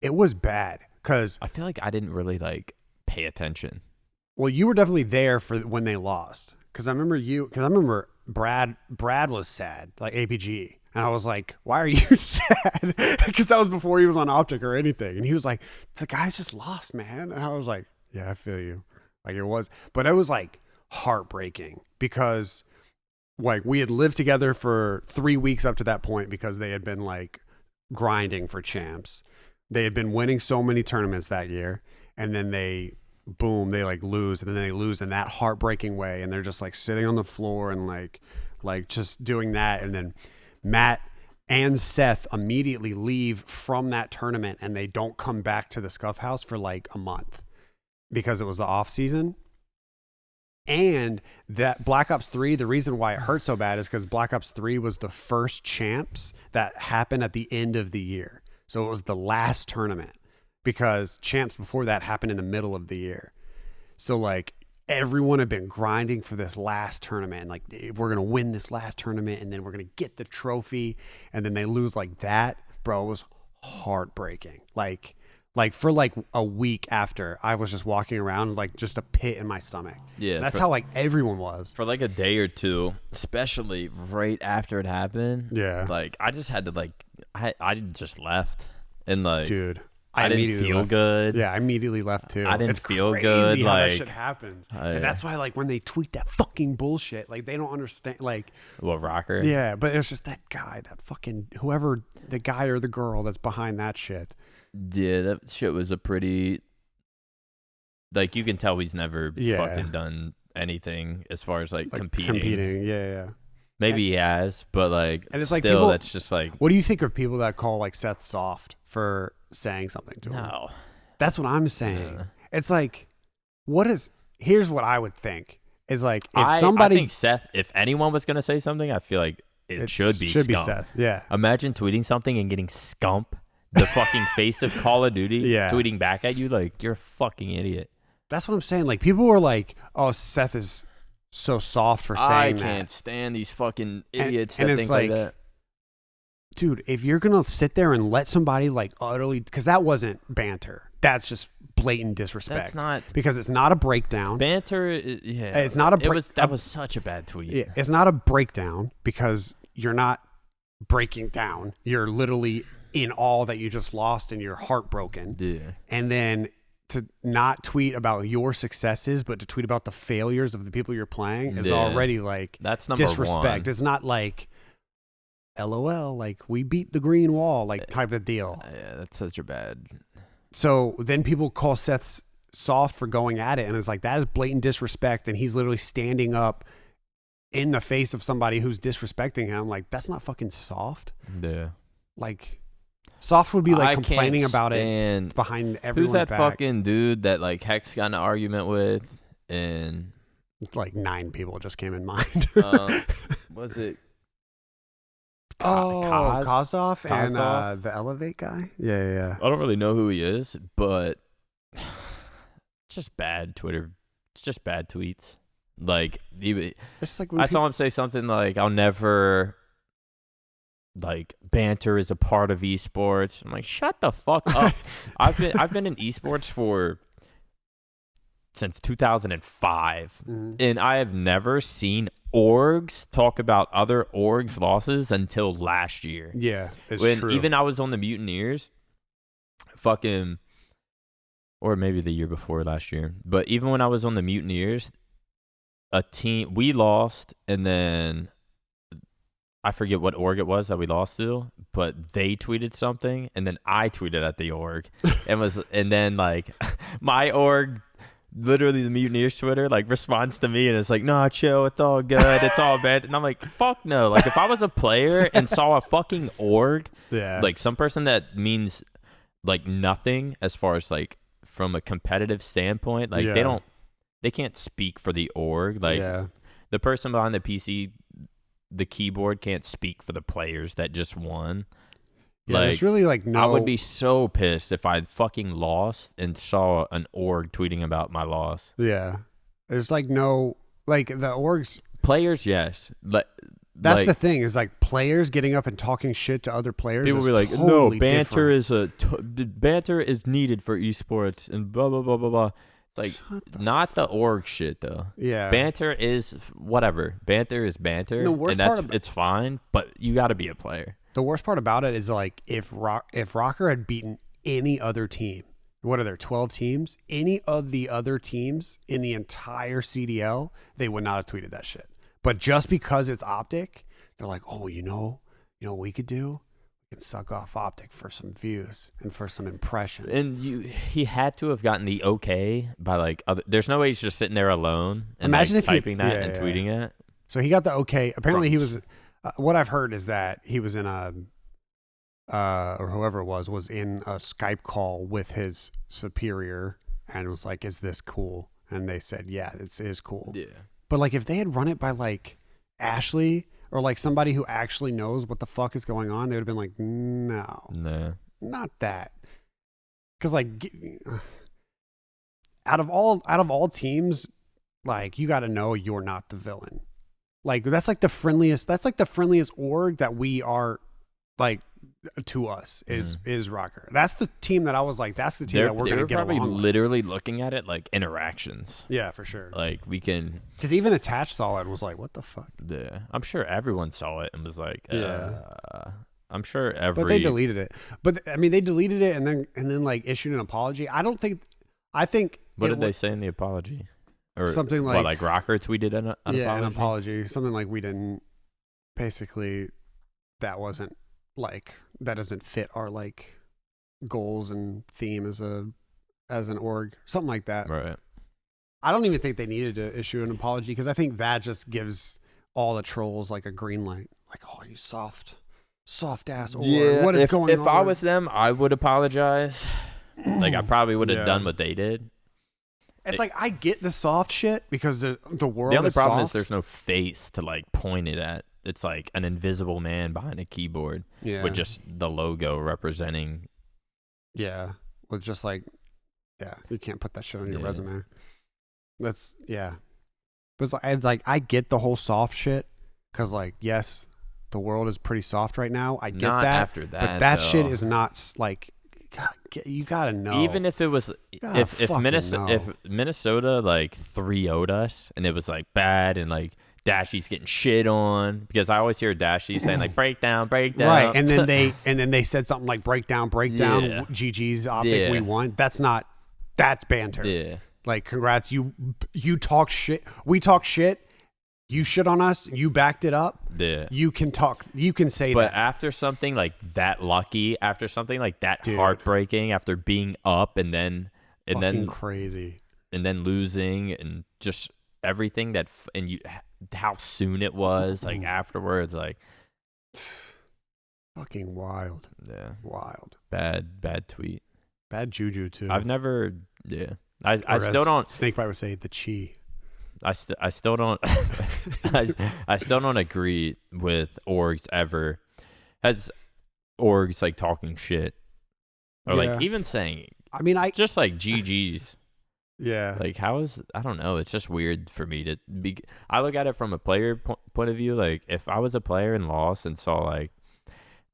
it was bad because I feel like I didn't really like pay attention. well, you were definitely there for when they lost. Because I remember Brad was sad, like APG. And I was like, why are you sad? Because that was before he was on OpTic or anything. And he was like, the guys just lost, man. And I was like, yeah, I feel you. Like it was, but it was like heartbreaking because like we had lived together for 3 weeks up to that point because they had been like grinding for champs. They had been winning so many tournaments that year. And then they like lose, and then they lose in that heartbreaking way. And they're just like sitting on the floor and like just doing that. And then Matt and Seth immediately leave from that tournament and they don't come back to the Scuff House for like a month because it was the off season. And that Black Ops 3, the reason why it hurt so bad is because Black Ops 3 was the first champs that happened at the end of the year. So it was the last tournament because champs before that happened in the middle of the year. So like everyone had been grinding for this last tournament. Like we're going to win this last tournament and then we're going to get the trophy. And then they lose like that. Bro, it was heartbreaking. Like for like a week after, I was just walking around like just a pit in my stomach. Yeah. And that's how like everyone was. For like a day or two, especially right after it happened. Yeah. Like I just had to like, I just left. And like, Dude. I didn't immediately feel left. good. Yeah, I immediately left too. I didn't it's feel crazy good, how that like- shit happens. Yeah. And that's why like when they tweet that fucking bullshit, like they don't understand like Well, Rocker. yeah, but it's just that guy, that fucking whoever the guy or the girl that's behind that shit. Yeah, that shit was a pretty. Like you can tell he's never Yeah. fucking done anything as far as like, Like competing. Yeah. Maybe he has, but like, And it's like still, people- that's just like What do you think of people that call like Seth soft for saying something to him? no. That's what I'm saying. Yeah. It's like here's what I would think is like if I somebody think Seth, if anyone was gonna say something, I feel like it should be Scump. Seth. Yeah. Imagine tweeting something and getting Scump, the fucking face of Call of Duty, Yeah. tweeting back at you like you're a fucking idiot. That's what I'm saying. Like people were like, "Oh, Seth is so soft for I saying can't that." stand these fucking idiots and that it's think like like- that. Dude, if you're going to sit there and let somebody like utterly cuz that wasn't banter. That's just blatant disrespect. That's not because it's not a breakdown. banter. Yeah, It's not a break- That was such a bad tweet. Yeah, it's not a breakdown because you're not breaking down. You're literally in all that you just lost and you're heartbroken. Yeah. And then to not tweet about your successes, but to tweet about the failures of the people you're playing is Yeah. already like That's number disrespect. one. It's not like LOL, like we beat the green wall, like type of deal. Yeah, that's such a bad. So then people call Seth soft for going at it, and it's like that is blatant disrespect, and he's literally standing up in the face of somebody who's disrespecting him. Like that's not fucking soft. Yeah. Like soft would be like I complaining can't about it stand- behind everyone's Who's that back. fucking dude that like hecz got in an argument with? And It's like 9 people just came in mind. was it? Oh, Kaz? Kozdov and Kozdov? the Elevate guy. Yeah. I don't really know who he is, but just bad Twitter. It's just bad tweets. Like It's like when I saw him say something like, "I'll never." Like banter is a part of esports. I'm like, shut the fuck up. I've been in esports since 2005, and I have never seen orgs talk about other orgs' losses until last year. Yeah, it's When true. even I was on the Mutineers, fucking, or maybe the year before last year. But even when I was on the Mutineers, we lost, and then I forget what org it was that we lost to, but they tweeted something, and then I tweeted at the org, and then like my org literally the Mutineers Twitter like responds to me and it's like, nah, chill, it's all good, it's all bad. And I'm like, fuck no. Like if I was a player and saw a fucking org, like some person that means like nothing as far as like from a competitive standpoint, like they can't speak for the org. Like the person behind the PC, the keyboard can't speak for the players that just won. Yeah, like, it's really like no. I would be so pissed if I fucking lost and saw an org tweeting about my loss. Yeah, there's like no like the orgs. Players, yes. That's like, the thing is like players getting up and talking shit to other players. People be like, totally no, banter different. Banter is needed for esports and blah blah blah blah blah. Like not the org shit though. Yeah, banter is whatever. Banter is banter, and it's fine. But you got to be a player. The worst part about it is like if Rocker had beaten any other team, what are there 12 teams? Any of the other teams in the entire CDL, they would not have tweeted that shit. But just because it's OpTic, they're like, oh, you know what we could do? We could suck off OpTic for some views and for some impressions. And he had to have gotten the okay by like other. There's no way he's just sitting there alone and imagine like if typing that and tweeting it. So he got the okay. Apparently he was. What I've heard is that he was in a, or whoever it was in a Skype call with his superior and was like, is this cool? And they said, yeah, it is cool. Yeah. But like if they had run it by like Ashley or like somebody who actually knows what the fuck is going on, they would have been like, no, not that. Because like out of all teams, like you got to know you're not the villain. Like that's like the friendliest org that we are like to us is Rocker. That's the team that I was like, that's the team that we're going to get along with. They're probably literally looking at it like interactions. Yeah, for sure. Like we can. Because even Attach saw it and was like, what the fuck? Yeah. I'm sure everyone saw it and was like, I'm sure But they deleted it. But I mean, they deleted it and then like issued an apology. I think. What did they say in the apology? Or something like Rocker tweeted an apology? Yeah, an apology. Something like we didn't, basically, that wasn't like, that doesn't fit our like goals and theme as an org. Something like that. Right. I don't even think they needed to issue an apology because I think that just gives all the trolls like a green light. Like, oh, you soft ass org. Yeah, what is going on? If I was them, I would apologize. Like I probably would have done what they did. It's like I get the soft shit because the world. The only problem soft. is there's no face to like point it at. It's like an invisible man behind a keyboard with just the logo representing. Yeah, with just like, you can't put that shit on your resume. That's but it's like I get the whole soft shit because like yes, the world is pretty soft right now. I get not that, after that, but that though. shit is not like. God, you gotta know. Even if it was, if Minnesota like 3-0'd us and it was like bad and like Dashy's getting shit on because I always hear Dashy saying like breakdown, right? And then they said something like breakdown, GG's OpTic, we won. That's banter. Yeah, like congrats, you talk shit, we talk shit. You shit on us, you backed it up. Yeah. You can say that. But after something like that lucky, after something like that heartbreaking, after being up and then crazy. And then losing and just everything how soon it was, like afterwards, like fucking wild. Yeah. Wild. Bad tweet. Bad juju too. I've never I still don't Snakebite would say the chi. I still don't I still don't agree with orgs ever. Has orgs like talking shit or like even saying? I mean, just like GGs. Yeah. Like I don't know. It's just weird for me to be. I look at it from a player point of view. Like if I was a player and lost and saw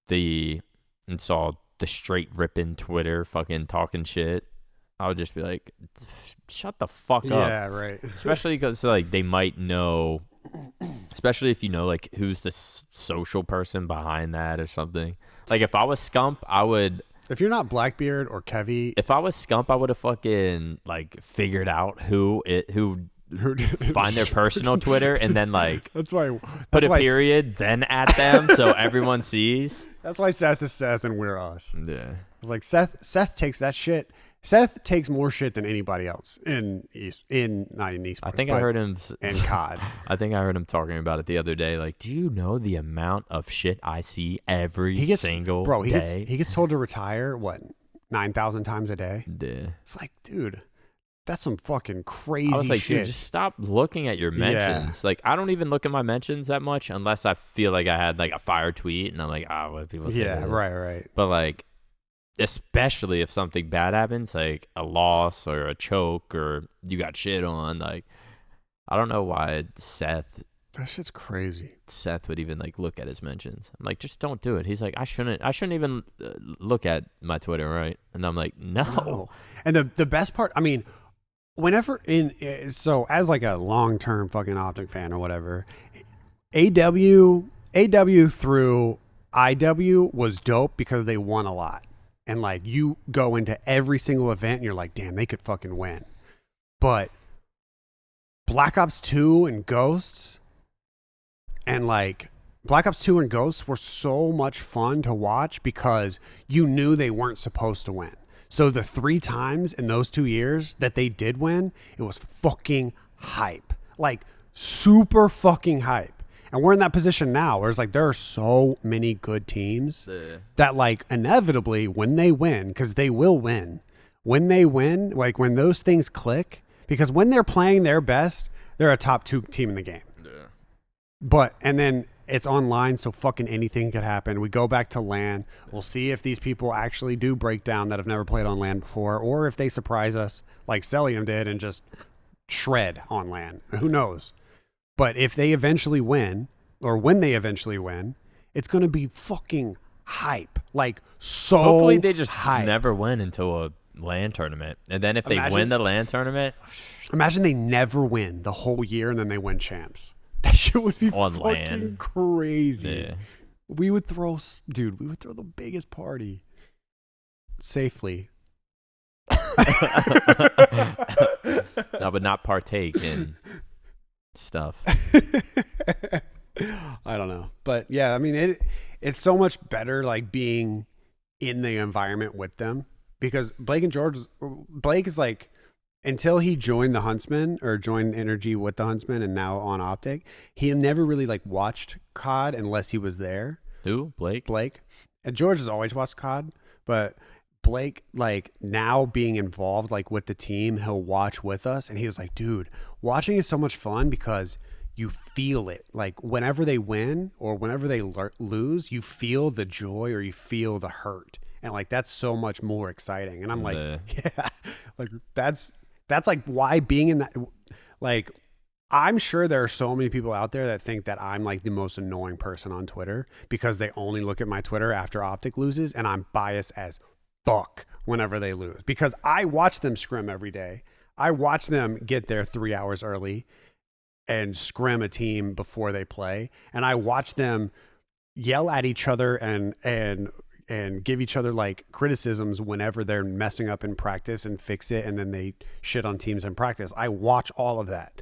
the straight ripping Twitter fucking talking shit, I would just be like, shut the fuck up. Yeah, right. Especially because like they might know, especially if you know like who's the social person behind that or something. Like if I was Scump, I would. If you're not Blackbeard or Kevy. If I was Scump, I would have fucking like figured out who find their personal Twitter and then like put a period, then at them so everyone sees. That's why Seth is Seth and we're us. Yeah. It's like Seth takes that shit Seth takes more shit than anybody else not in esports. I think I heard him in COD. I think I heard him talking about it the other day. Like, do you know the amount of shit I see every single day? He gets told to retire 9,000 times a day. Yeah. It's like, dude, that's some fucking crazy I was like, shit. dude, just stop looking at your mentions. Like, I don't even look at my mentions that much unless I feel like I had like a fire tweet and I'm like, what people say. Yeah, right. But like, especially if something bad happens, like a loss or a choke or you got shit on, like, I don't know why Seth that shit's crazy. Seth would even like look at his mentions. I'm like, just don't do it. He's like, I shouldn't even look at my Twitter, right? And I'm like, no. And the best part, I mean, so as like a long-term fucking Optic fan or whatever, AW through IW was dope because they won a lot. And like you go into every single event and you're like, damn, they could fucking win. But Black Ops 2 and Ghosts were so much fun to watch because you knew they weren't supposed to win. So the 3 times in those 2 years that they did win, it was fucking hype. Like super fucking hype. And we're in that position now where it's like there are so many good teams that like inevitably when they win, because they will win, when they win, like when those things click, because when they're playing their best, they're a top 2 team in the game. Yeah. And then it's online, so fucking anything could happen. We go back to LAN. We'll see if these people actually do break down that have never played on LAN before, or if they surprise us like Celium did and just shred on LAN. Who knows? But if they eventually win, or when they eventually win, it's going to be fucking hype. Like, so hopefully they just hype. Never win until a LAN tournament. And then if they win the LAN tournament... Imagine they never win the whole year and then they win champs. That shit would be on fucking LAN. crazy. Yeah. We would throw the biggest party. Safely. No, but not partake in stuff. I don't know. But yeah, I mean, it's so much better like being in the environment with them, because Blake is like, until he joined the Huntsman or joined Energy with the Huntsman and now on Optic, he never really like watched COD unless he was there. Who? Blake? And George has always watched COD, but Blake, like now being involved like with the team, he'll watch with us, and he was like, dude, watching is so much fun because you feel it. Like whenever they win or whenever they lose, you feel the joy or you feel the hurt, and like that's so much more exciting. And I'm like, yeah, like that's like why being in that, like I'm sure there are so many people out there that think that I'm like the most annoying person on Twitter because they only look at my Twitter after Optic loses, and I'm biased as fuck whenever they lose because I watch them scrim every day. I watch them get there 3 hours early and scrim a team before they play, and I watch them yell at each other and give each other like criticisms whenever they're messing up in practice and fix it, and then they shit on teams in practice. I watch all of that.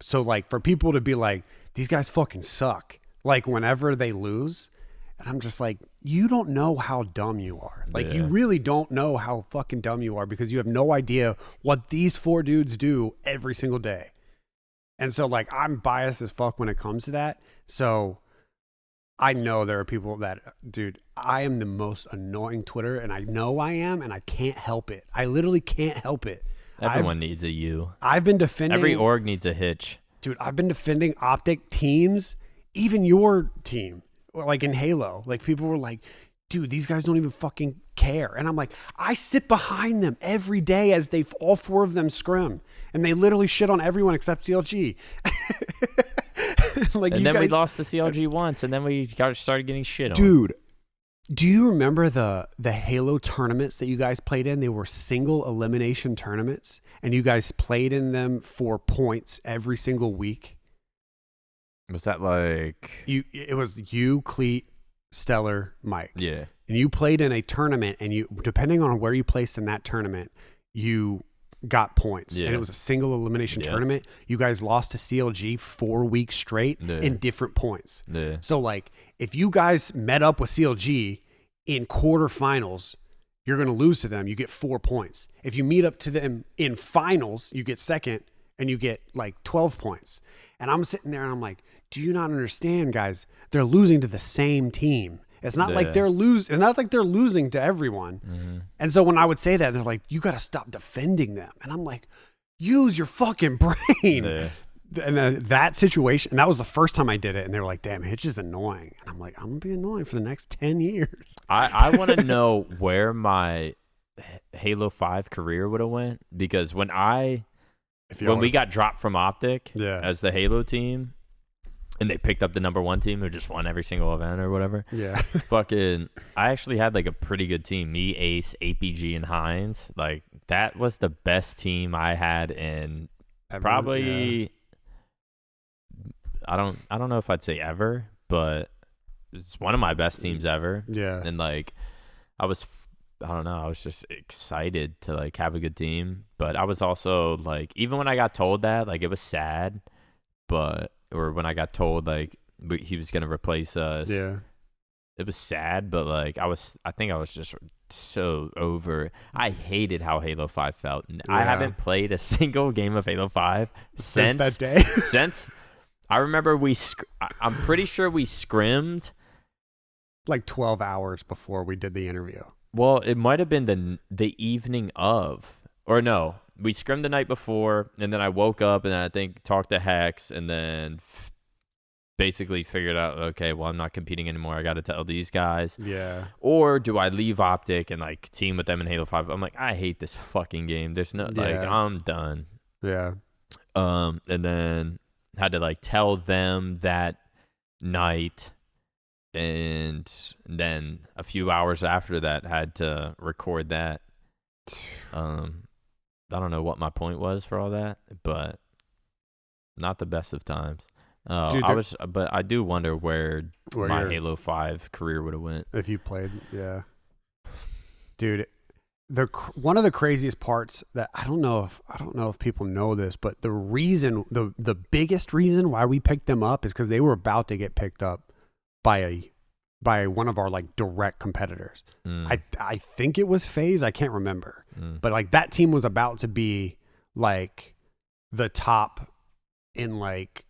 So like for people to be like, these guys fucking suck, like whenever they lose, and I'm just like, you don't know how dumb you are. Like you really don't know how fucking dumb you are because you have no idea what these 4 dudes do every single day. And so like I'm biased as fuck when it comes to that. So I know there are people that, dude, I am the most annoying Twitter, and I know I am, and I can't help it. I literally can't help it. Everyone needs a you. I've been defending. Every org needs a Hitch. Dude, I've been defending Optic teams, even your team, like in Halo. Like people were like, dude, these guys don't even fucking care. And I'm like, I sit behind them every day as all 4 of them scrim, and they literally shit on everyone except CLG. Like, and then we lost the CLG once, and then we started getting shit on. Dude, do you remember the Halo tournaments that you guys played in? They were single elimination tournaments, and you guys played in them for points every single week. Was that like it was you, Cleet, Stellar, Mike. Yeah. And you played in a tournament, and you, depending on where you placed in that tournament, you got points. And it was a single elimination tournament. You guys lost to CLG 4 weeks straight in different points. So like if you guys met up with CLG in quarterfinals, you're going to lose to them. You get 4 points. If you meet up to them in finals, you get second and you get like 12 points. And I'm sitting there and I'm like, do you not understand, guys? They're losing to the same team. It's not like they're losing. It's not like they're losing to everyone. Mm-hmm. And so when I would say that, they're like, you got to stop defending them. And I'm like, use your fucking brain. Yeah. And that situation, and that was the first time I did it. And they were like, damn, Hitch is annoying. And I'm like, I'm going to be annoying for the next 10 years. I want to know where my Halo 5 career would have went. Because when we got dropped from OpTic as the Halo team, and they picked up the number 1 team who just won every single event or whatever. Yeah. Fucking, I actually had like a pretty good team. Me, Ace, APG, and Hines. Like, that was the best team I had in probably, I don't know if I'd say ever, but it's one of my best teams ever. Yeah. And like, I was just excited to like have a good team. But I was also like, even when I got told that, like, it was sad, or when I got told like he was gonna replace us, it was sad. But like I think I was just so over. I hated how Halo 5 felt. I haven't played a single game of Halo 5 since that day. Since I remember I'm pretty sure we scrimmed like 12 hours before we did the interview. Well, it might have been the evening of, or no. We scrimmed the night before, and then I woke up and I think talked to hecz, and then basically figured out, okay, well, I'm not competing anymore. I got to tell these guys. Yeah. Or do I leave OpTic and like team with them in Halo 5? I'm like, I hate this fucking game. There's no like, I'm done. Yeah. And then had to like tell them that night, and then a few hours after that had to record that. I don't know what my point was for all that, but not the best of times. Dude, but I do wonder where my Halo 5 career would have went if you played. Yeah, dude, one of the craziest parts that I don't know if people know this, but the reason, the biggest reason why we picked them up is because they were about to get picked up by one of our like direct competitors. I think it was FaZe. I can't remember. But like that team was about to be like the top in like,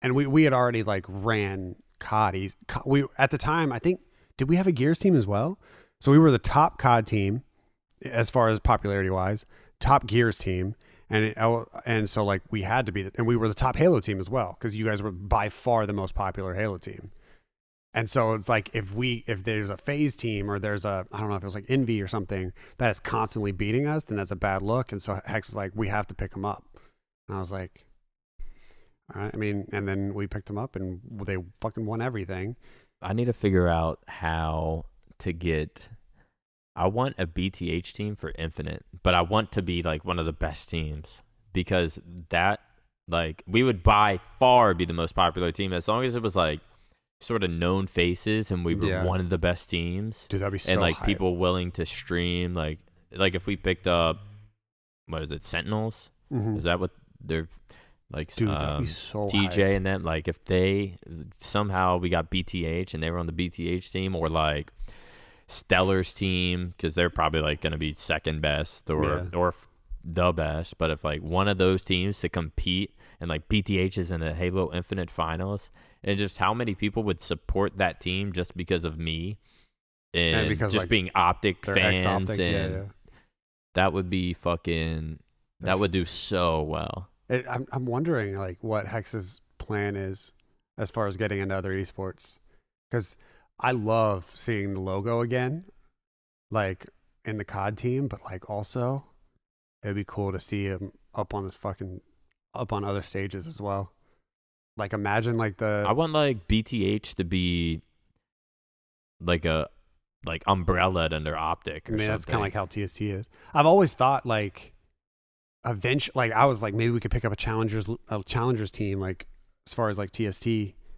and we had already like ran COD. We at the time, I think, did we have a Gears team as well? So we were the top COD team as far as popularity wise, top Gears team. And so like we had to be, and we were the top Halo team as well, because you guys were by far the most popular Halo team. And so it's like if there's a FaZe team, or there's I don't know if it was like Envy or something that is constantly beating us, then that's a bad look. And so hecz was like, we have to pick them up. And I was like, all right. I mean, and then we picked them up and they fucking won everything. I need to figure out how to get, I want a BTH team for Infinite, but I want to be like one of the best teams, because that, like, we would by far be the most popular team as long as it was like sort of known faces and we were one of the best teams. Dude, that'd be so and like hype. People willing to stream, like if we picked up, what is it, Sentinels? Mm-hmm. Is that what they're like? Dude, that'd be so TJ hype. And them, like if they somehow we got BTH and they were on the BTH team, or like Stellar's team, because they're probably like going to be second best or the best. But if like one of those teams to compete, and like BTH is in the Halo Infinite finals, and just how many people would support that team just because of me, and because just like being OpTic fans, and that would be fucking, that would do so well. I'm wondering like what hexz's plan is as far as getting into other esports, because I love seeing the logo again, like in the COD team, but like also it'd be cool to see him up on other stages as well. Like imagine like I want like BTH to be like a umbrellaed under OpTic. I mean, that's kind of like how TST is. I've always thought like eventually, like I was like, maybe we could pick up a challengers team, like as far as like TST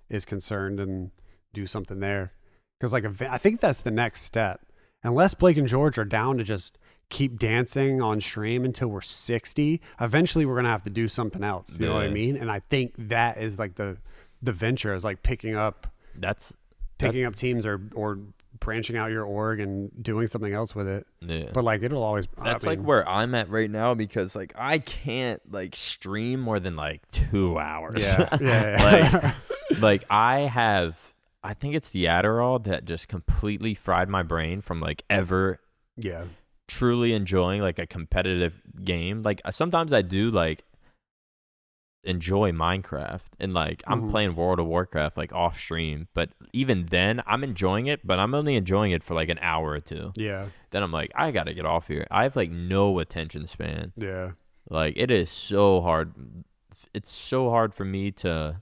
is concerned, and do something there. Because like I think that's the next step. Unless Blake and George are down to just keep dancing on stream until we're 60, eventually we're gonna have to do something else. You know what I mean? And I think that is like the venture is like picking up teams or branching out your org and doing something else with it. Yeah. But like it'll always. That's like where I'm at right now because like I can't like stream more than like 2 hours. Yeah. like I think it's the Adderall that just completely fried my brain from like ever truly enjoying like a competitive game. Like sometimes I do like enjoy Minecraft and like I'm playing World of Warcraft like off stream, but even then I'm enjoying it, but I'm only enjoying it for like an hour or two. Yeah. Then I'm like, I gotta get off here. I have like no attention span. Yeah. Like it is so hard. It's so hard for me to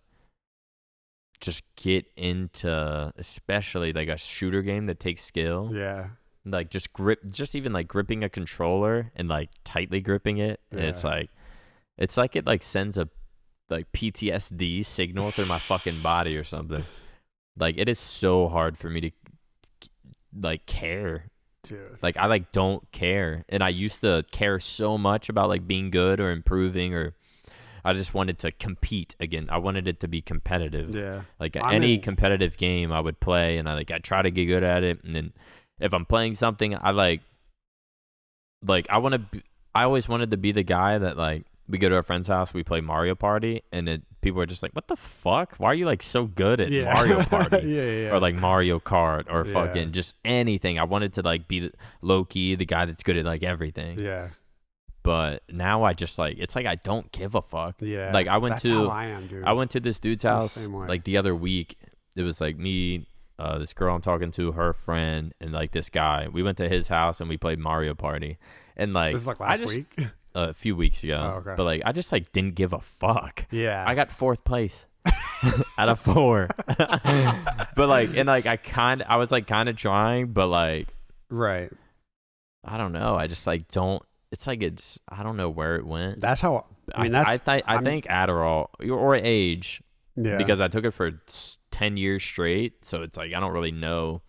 just get into, especially like a shooter game that takes skill. Yeah. Like just even like gripping a controller and like tightly gripping it. And it's like it like sends a like PTSD signal through my fucking body or something. Like it is so hard for me to like care. Dude. Like I like don't care. And I used to care so much about like being good or improving, or I just wanted to compete again. I wanted it to be competitive. Yeah. Like any competitive game I would play and I try to get good at it. And then if I'm playing something, I always wanted to be the guy that like we go to a friend's house, we play Mario Party, and people are just like, "What the fuck? Why are you like so good at Mario Party?" Or like Mario Kart or fucking just anything. I wanted to like be low key the guy that's good at like everything. Yeah. But now I just like it's like I don't give a fuck. Yeah. Like I went how I am, dude. I went to this dude's house like the other week. It was like me, this girl I'm talking to, her friend, and like this guy. We went to his house and we played Mario Party. And like this is like last week. A few weeks ago. Oh, okay. But like I just like didn't give a fuck. Yeah. I got 4th place out of 4. But like and like I was like kind of trying, but like right. I don't know. I just like don't. It's like I don't know where it went. That's how. I mean, I think Adderall or age. Yeah. Because I took it for 10 years straight, so it's like I don't really know.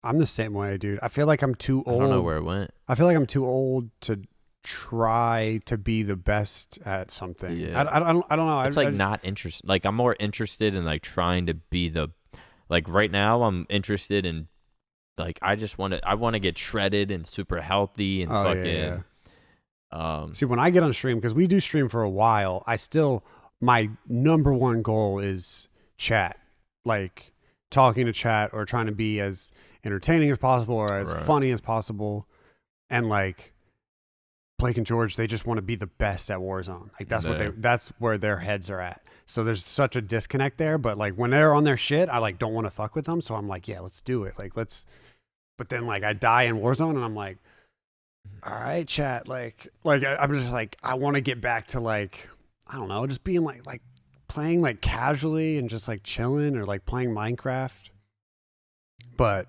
I'm the same way, dude. I feel like I'm too old. I don't know where it went. I feel like I'm too old to try to be the best at something. Yeah. I don't know. It's not interested. Like I'm more interested in like trying to be the, like right now I'm interested in, like I want to get shredded and super healthy and fucking. Yeah. See, when I get on stream, because we do stream for a while, my number one goal is chat, like talking to chat or trying to be as entertaining as possible or as funny as possible, and like Blake and George, they just want to be the best at Warzone. Like that's where their heads are at. So there's such a disconnect there. But like when they're on their shit, I like don't want to fuck with them. So I'm like, yeah, let's do it. Like but then like I die in Warzone and I'm like, all right, chat. Like I'm just like, I want to get back to like, I don't know, just being like playing like casually and just like chilling or like playing Minecraft. But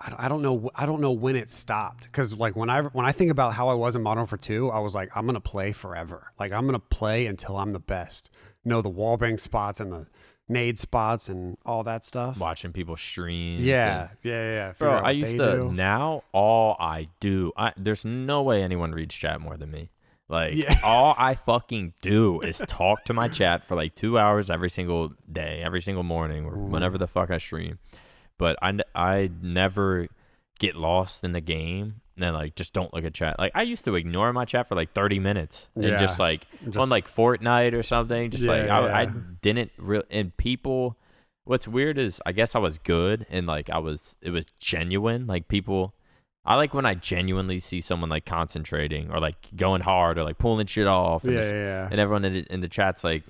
I don't know when it stopped, because like when I think about how I was in Modern Warfare 2, I was like, I'm gonna play forever. Like I'm gonna play until I'm the best. Know the wallbang spots and the nade spots and all that stuff. Watching people stream. Yeah. Bro, I used to. Now all I do, there's no way anyone reads chat more than me. Like all I fucking do is talk to my chat for like 2 hours every single day, every single morning, or whenever the fuck I stream. But I never get lost in the game and like just don't look at chat. Like I used to ignore my chat for like 30 minutes and just like on like Fortnite or something. Just I didn't really. And people, what's weird is I guess I was good and like it was genuine. Like people, I like when I genuinely see someone like concentrating or like going hard or like pulling shit off. And and everyone in the chat's like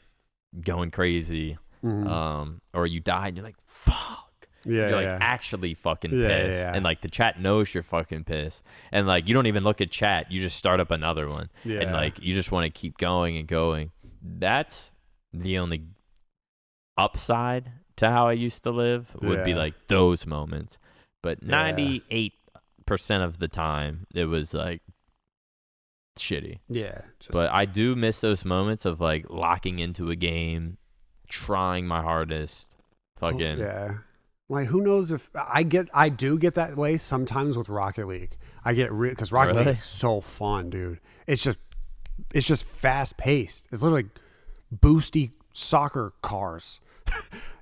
going crazy. Or you die and you're like, fuck. You're like actually fucking pissed. And like the chat knows you're fucking pissed. And like you don't even look at chat. You just start up another one. And like you just want to keep going and going. That's the only upside to how I used to live would be like those moments. But 98% of the time it was like shitty. Yeah. But I do miss those moments of like locking into a game, trying my hardest. Fucking like who knows if I do get that way sometimes with Rocket League. I get because Rocket League is so fun, dude. It's just fast paced. It's literally boosty soccer cars.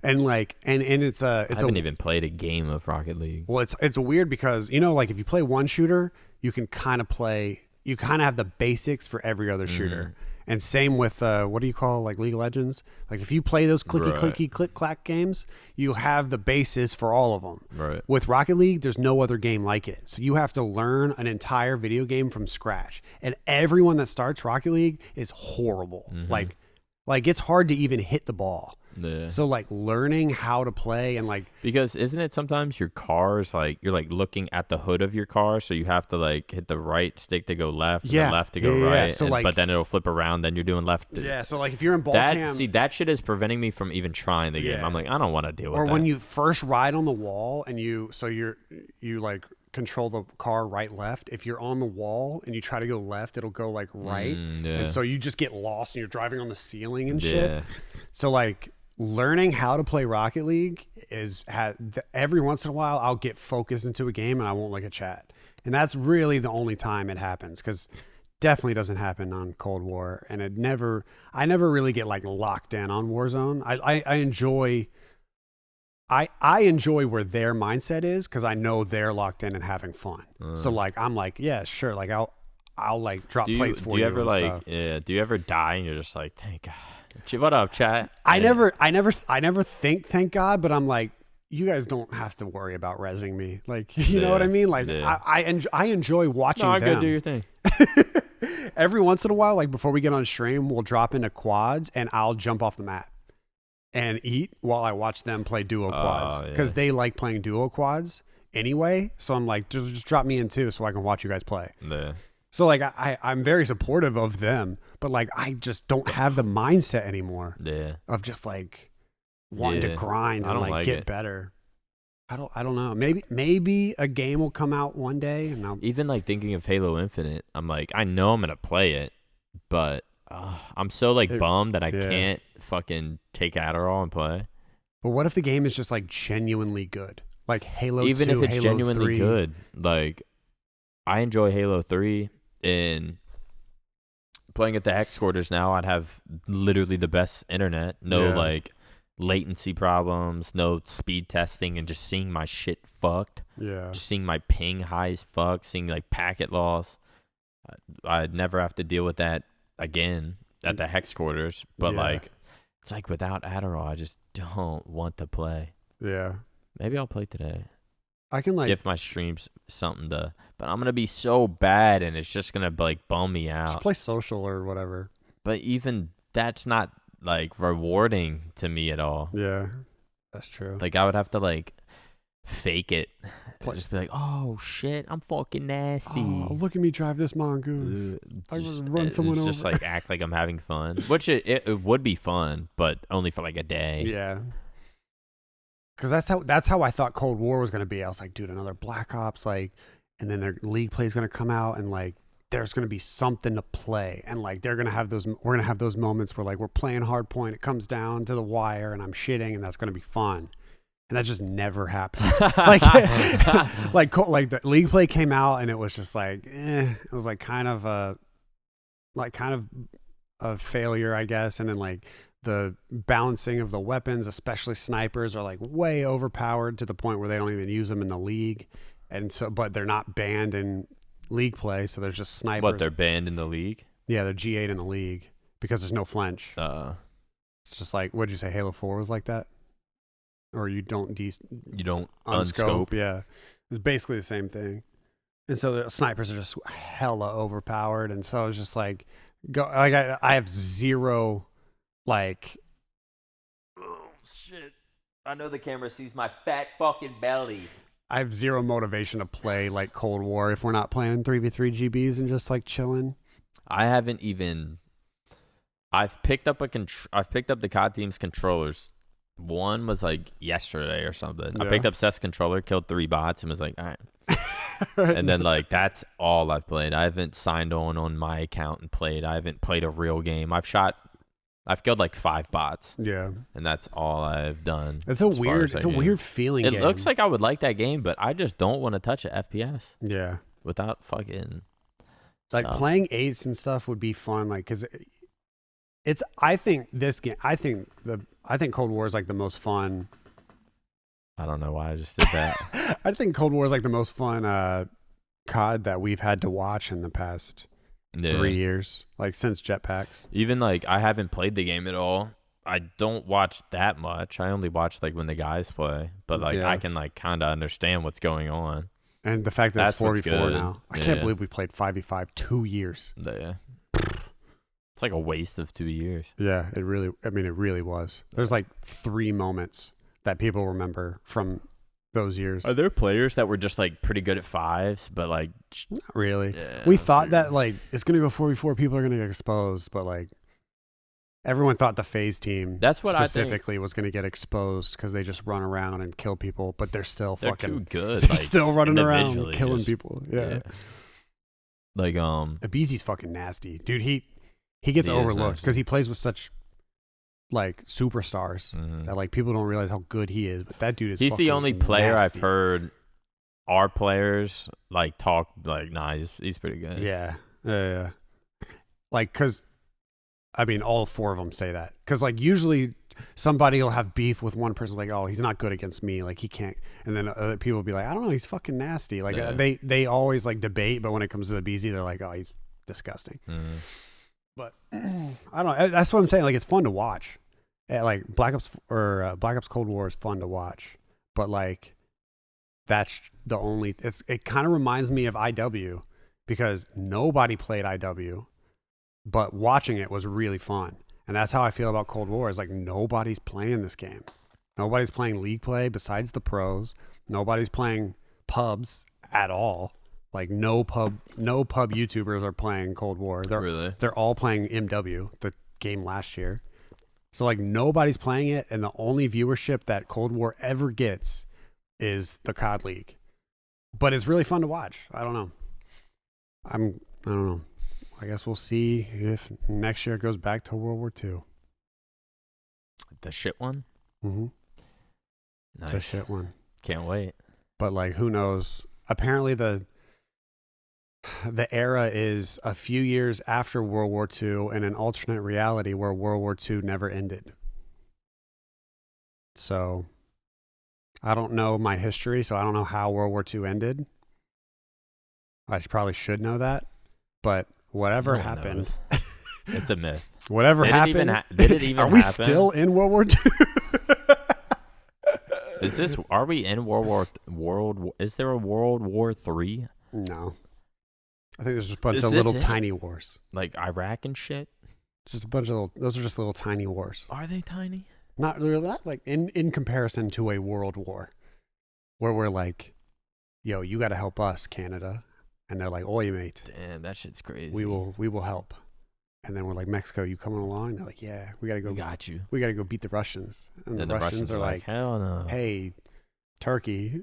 and like and it's I haven't even played a game of Rocket League. well, it's weird because like if you play one shooter, you can kind of have the basics for every other shooter. And same with what do you call like League of Legends? Like if you play those clicky click clack games, you have the basis for all of them. Right. With Rocket League, there's no other game like it. So you have to learn an entire video game from scratch. And everyone that starts Rocket League is horrible. Like it's hard to even hit the ball. Yeah. So like learning how to play and like because isn't it sometimes your cars like you're like looking at the hood of your car, so you have to like hit the right stick to go left, and the left to go right. So but then it'll flip around, then you're doing left. So like if you're in ball cam, that shit is preventing me from even trying the game. I'm like, I don't want to deal with that. Or when you first ride on the wall and you like control the car right left. If you're on the wall and you try to go left, it'll go like right, and so you just get lost and you're driving on the ceiling and shit. So like learning how to play Rocket League every once in a while I'll get focused into a game and I won't look at chat, and that's really the only time it happens, because definitely doesn't happen on Cold War, and I never really get like locked in on Warzone. I enjoy where their mindset is, because I know they're locked in and having fun. So like I'm like, yeah, sure, like I'll like drop plates for you. Do you ever like do you ever die and you're just like, thank God? What up, chat? I never think thank God, but I'm like, you guys don't have to worry about rezzing me. Like, you know what I mean? Like I enjoy watching them. Go do your thing. Every once in a while, like before we get on stream, we'll drop into quads and I'll jump off the mat and eat while I watch them play duo quads, because they like playing duo quads anyway. So I'm like, just drop me in too so I can watch you guys play. Yeah. So like I'm very supportive of them, but like I just don't have the mindset anymore of just like wanting to grind and like get better. I don't know. Maybe a game will come out one day, and even like thinking of Halo Infinite, I'm like, I know I'm gonna play it, but I'm so like bummed that I can't fucking take Adderall and play. But what if the game is just like genuinely good, like Halo 2, even if it's Halo genuinely 3. good? Like I enjoy Halo 3. In playing at the headquarters now, I'd have literally the best internet, like latency problems, no speed testing, and just seeing my shit fucked. Just seeing my ping high as fuck, seeing like packet loss. I'd never have to deal with that again at the headquarters. But like, it's like without Adderall, I just don't want to play. Yeah. Maybe I'll play today. I can like give my streams something to, but I'm gonna be so bad and it's just gonna like bum me out. Just play social or whatever. But even that's not like rewarding to me at all. Yeah, that's true. Like I would have to like fake it, just be like, oh shit, I'm fucking nasty. Oh, look at me drive this mongoose. I just run someone over. Just like act like I'm having fun, which it would be fun, but only for like a day. Yeah. Because that's how I thought Cold War was going to be. I was like, dude, another Black Ops, like, and then their League play is going to come out, and like, there's going to be something to play, and like, we're going to have those moments where like we're playing hard point, it comes down to the wire, and I'm shitting, and that's going to be fun, and that just never happened. like the League play came out, and it was just like, it was like kind of a failure, I guess, and then like. The balancing of the weapons, especially snipers, are like way overpowered to the point where they don't even use them in the league, and so but they're not banned in league play, so there's just snipers. What, they're banned in the league? Yeah, they're G8 in the league because there's no flinch. It's just like, what'd you say? Halo 4 was like that, or you don't unscope? Yeah, it's basically the same thing, and so the snipers are just hella overpowered, and so it's just like I have zero. Like, oh shit! I know the camera sees my fat fucking belly. I have zero motivation to play like Cold War if we're not playing 3v3 GBs and just like chilling. I haven't even. I've picked up the COD team's controllers. One was like yesterday or something. Yeah. I picked up Seth's controller, killed 3 bots, and was like, all right. And then like that's all I've played. I haven't signed on my account and played. I haven't played a real game. I've killed like 5 bots. Yeah. And that's all I've done. It's a weird feeling. It looks like I would like that game, but I just don't want to touch an FPS. Yeah. Without fucking like stuff. Playing 8s and stuff would be fun, like, cuz I think this game, I think I think Cold War is like the most fun. I don't know why I just did that. I think Cold War is like the most fun COD that we've had to watch in the past 3 years, like since Jetpacks. Even like I haven't played the game at all. I don't watch that much. I only watch like when the guys play, but like I can like kind of understand what's going on. And the fact that it's 4v4 now. I can't Yeah. believe we played 5v5 2 years. Yeah. It's like a waste of 2 years. Yeah, it really was. There's like 3 moments that people remember from those years. Are there players that were just like pretty good at fives, but like Not really. yeah, We thought that like it's going to go 4v4, people are going to get exposed, but like everyone thought the FaZe team That's what specifically was going to get exposed because they just run around and kill people, but they're still they're fucking too good. they're Like, still running around individually, killing just- people. Yeah. Like Abeezy's fucking nasty. Dude, he gets He is overlooked nasty. because he plays with such like superstars that like people don't realize how good he is, but that dude is he's the fucking only player nasty. I've heard our players like talk like nah, he's pretty good. Yeah. Like, because, I mean, all 4 of them say that. Because, like, usually somebody will have beef with one person, like, oh, he's not good against me. Like, he can't. And then other people will be like, I don't know, he's fucking nasty. Like, Yeah. they always, like, debate, but when it comes to the BZ, they're like, oh, he's disgusting. But, I don't know. That's what I'm saying. Like, it's fun to watch. Like, Black Ops Cold War is fun to watch. But, like, that's the only. It kind of reminds me of IW because nobody played IW. But watching it was really fun. And that's how I feel about Cold War is like nobody's playing this game. Nobody's playing league play besides the pros. Nobody's playing pubs at all. Like no pub YouTubers are playing Cold War. They're all playing MW, the game last year. So like nobody's playing it, and the only viewership that Cold War ever gets is the COD League. But it's really fun to watch. I don't know. I don't know. I guess we'll see if next year it goes back to World War II. The shit one? Mm-hmm. Nice. The shit one. Can't wait. But like, who knows? Apparently the era is a few years after World War II in an alternate reality where World War II never ended. So I don't know my history, so I don't know how World War II ended. I probably should know that, but whatever No one happened, knows. It's a myth. whatever Did it even happened, did it even are we happen? still in World War II? Are we in is there a World War 3? No. I think there's just a bunch Is of this little it? tiny wars. Like Iraq and shit? Just a bunch of those are just little tiny wars. Are they tiny? Not really, not like in comparison to a world war where we're like, yo, you got to help us, Canada. And they're like, oi, mate. Damn, that shit's crazy. We will help. And then we're like, Mexico, you coming along? And they're like, yeah, we got to go. We got you. We got to go beat the Russians. And Then the Russians are like, hell no. hey, Turkey.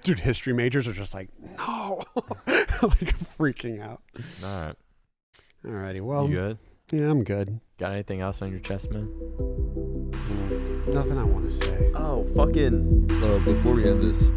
Dude, history majors are just like, no. Like freaking out. All right. Alrighty, well, You good? yeah, I'm good. Got anything else on your chest, man? Nothing I want to say. Oh, fucking. Before we end this,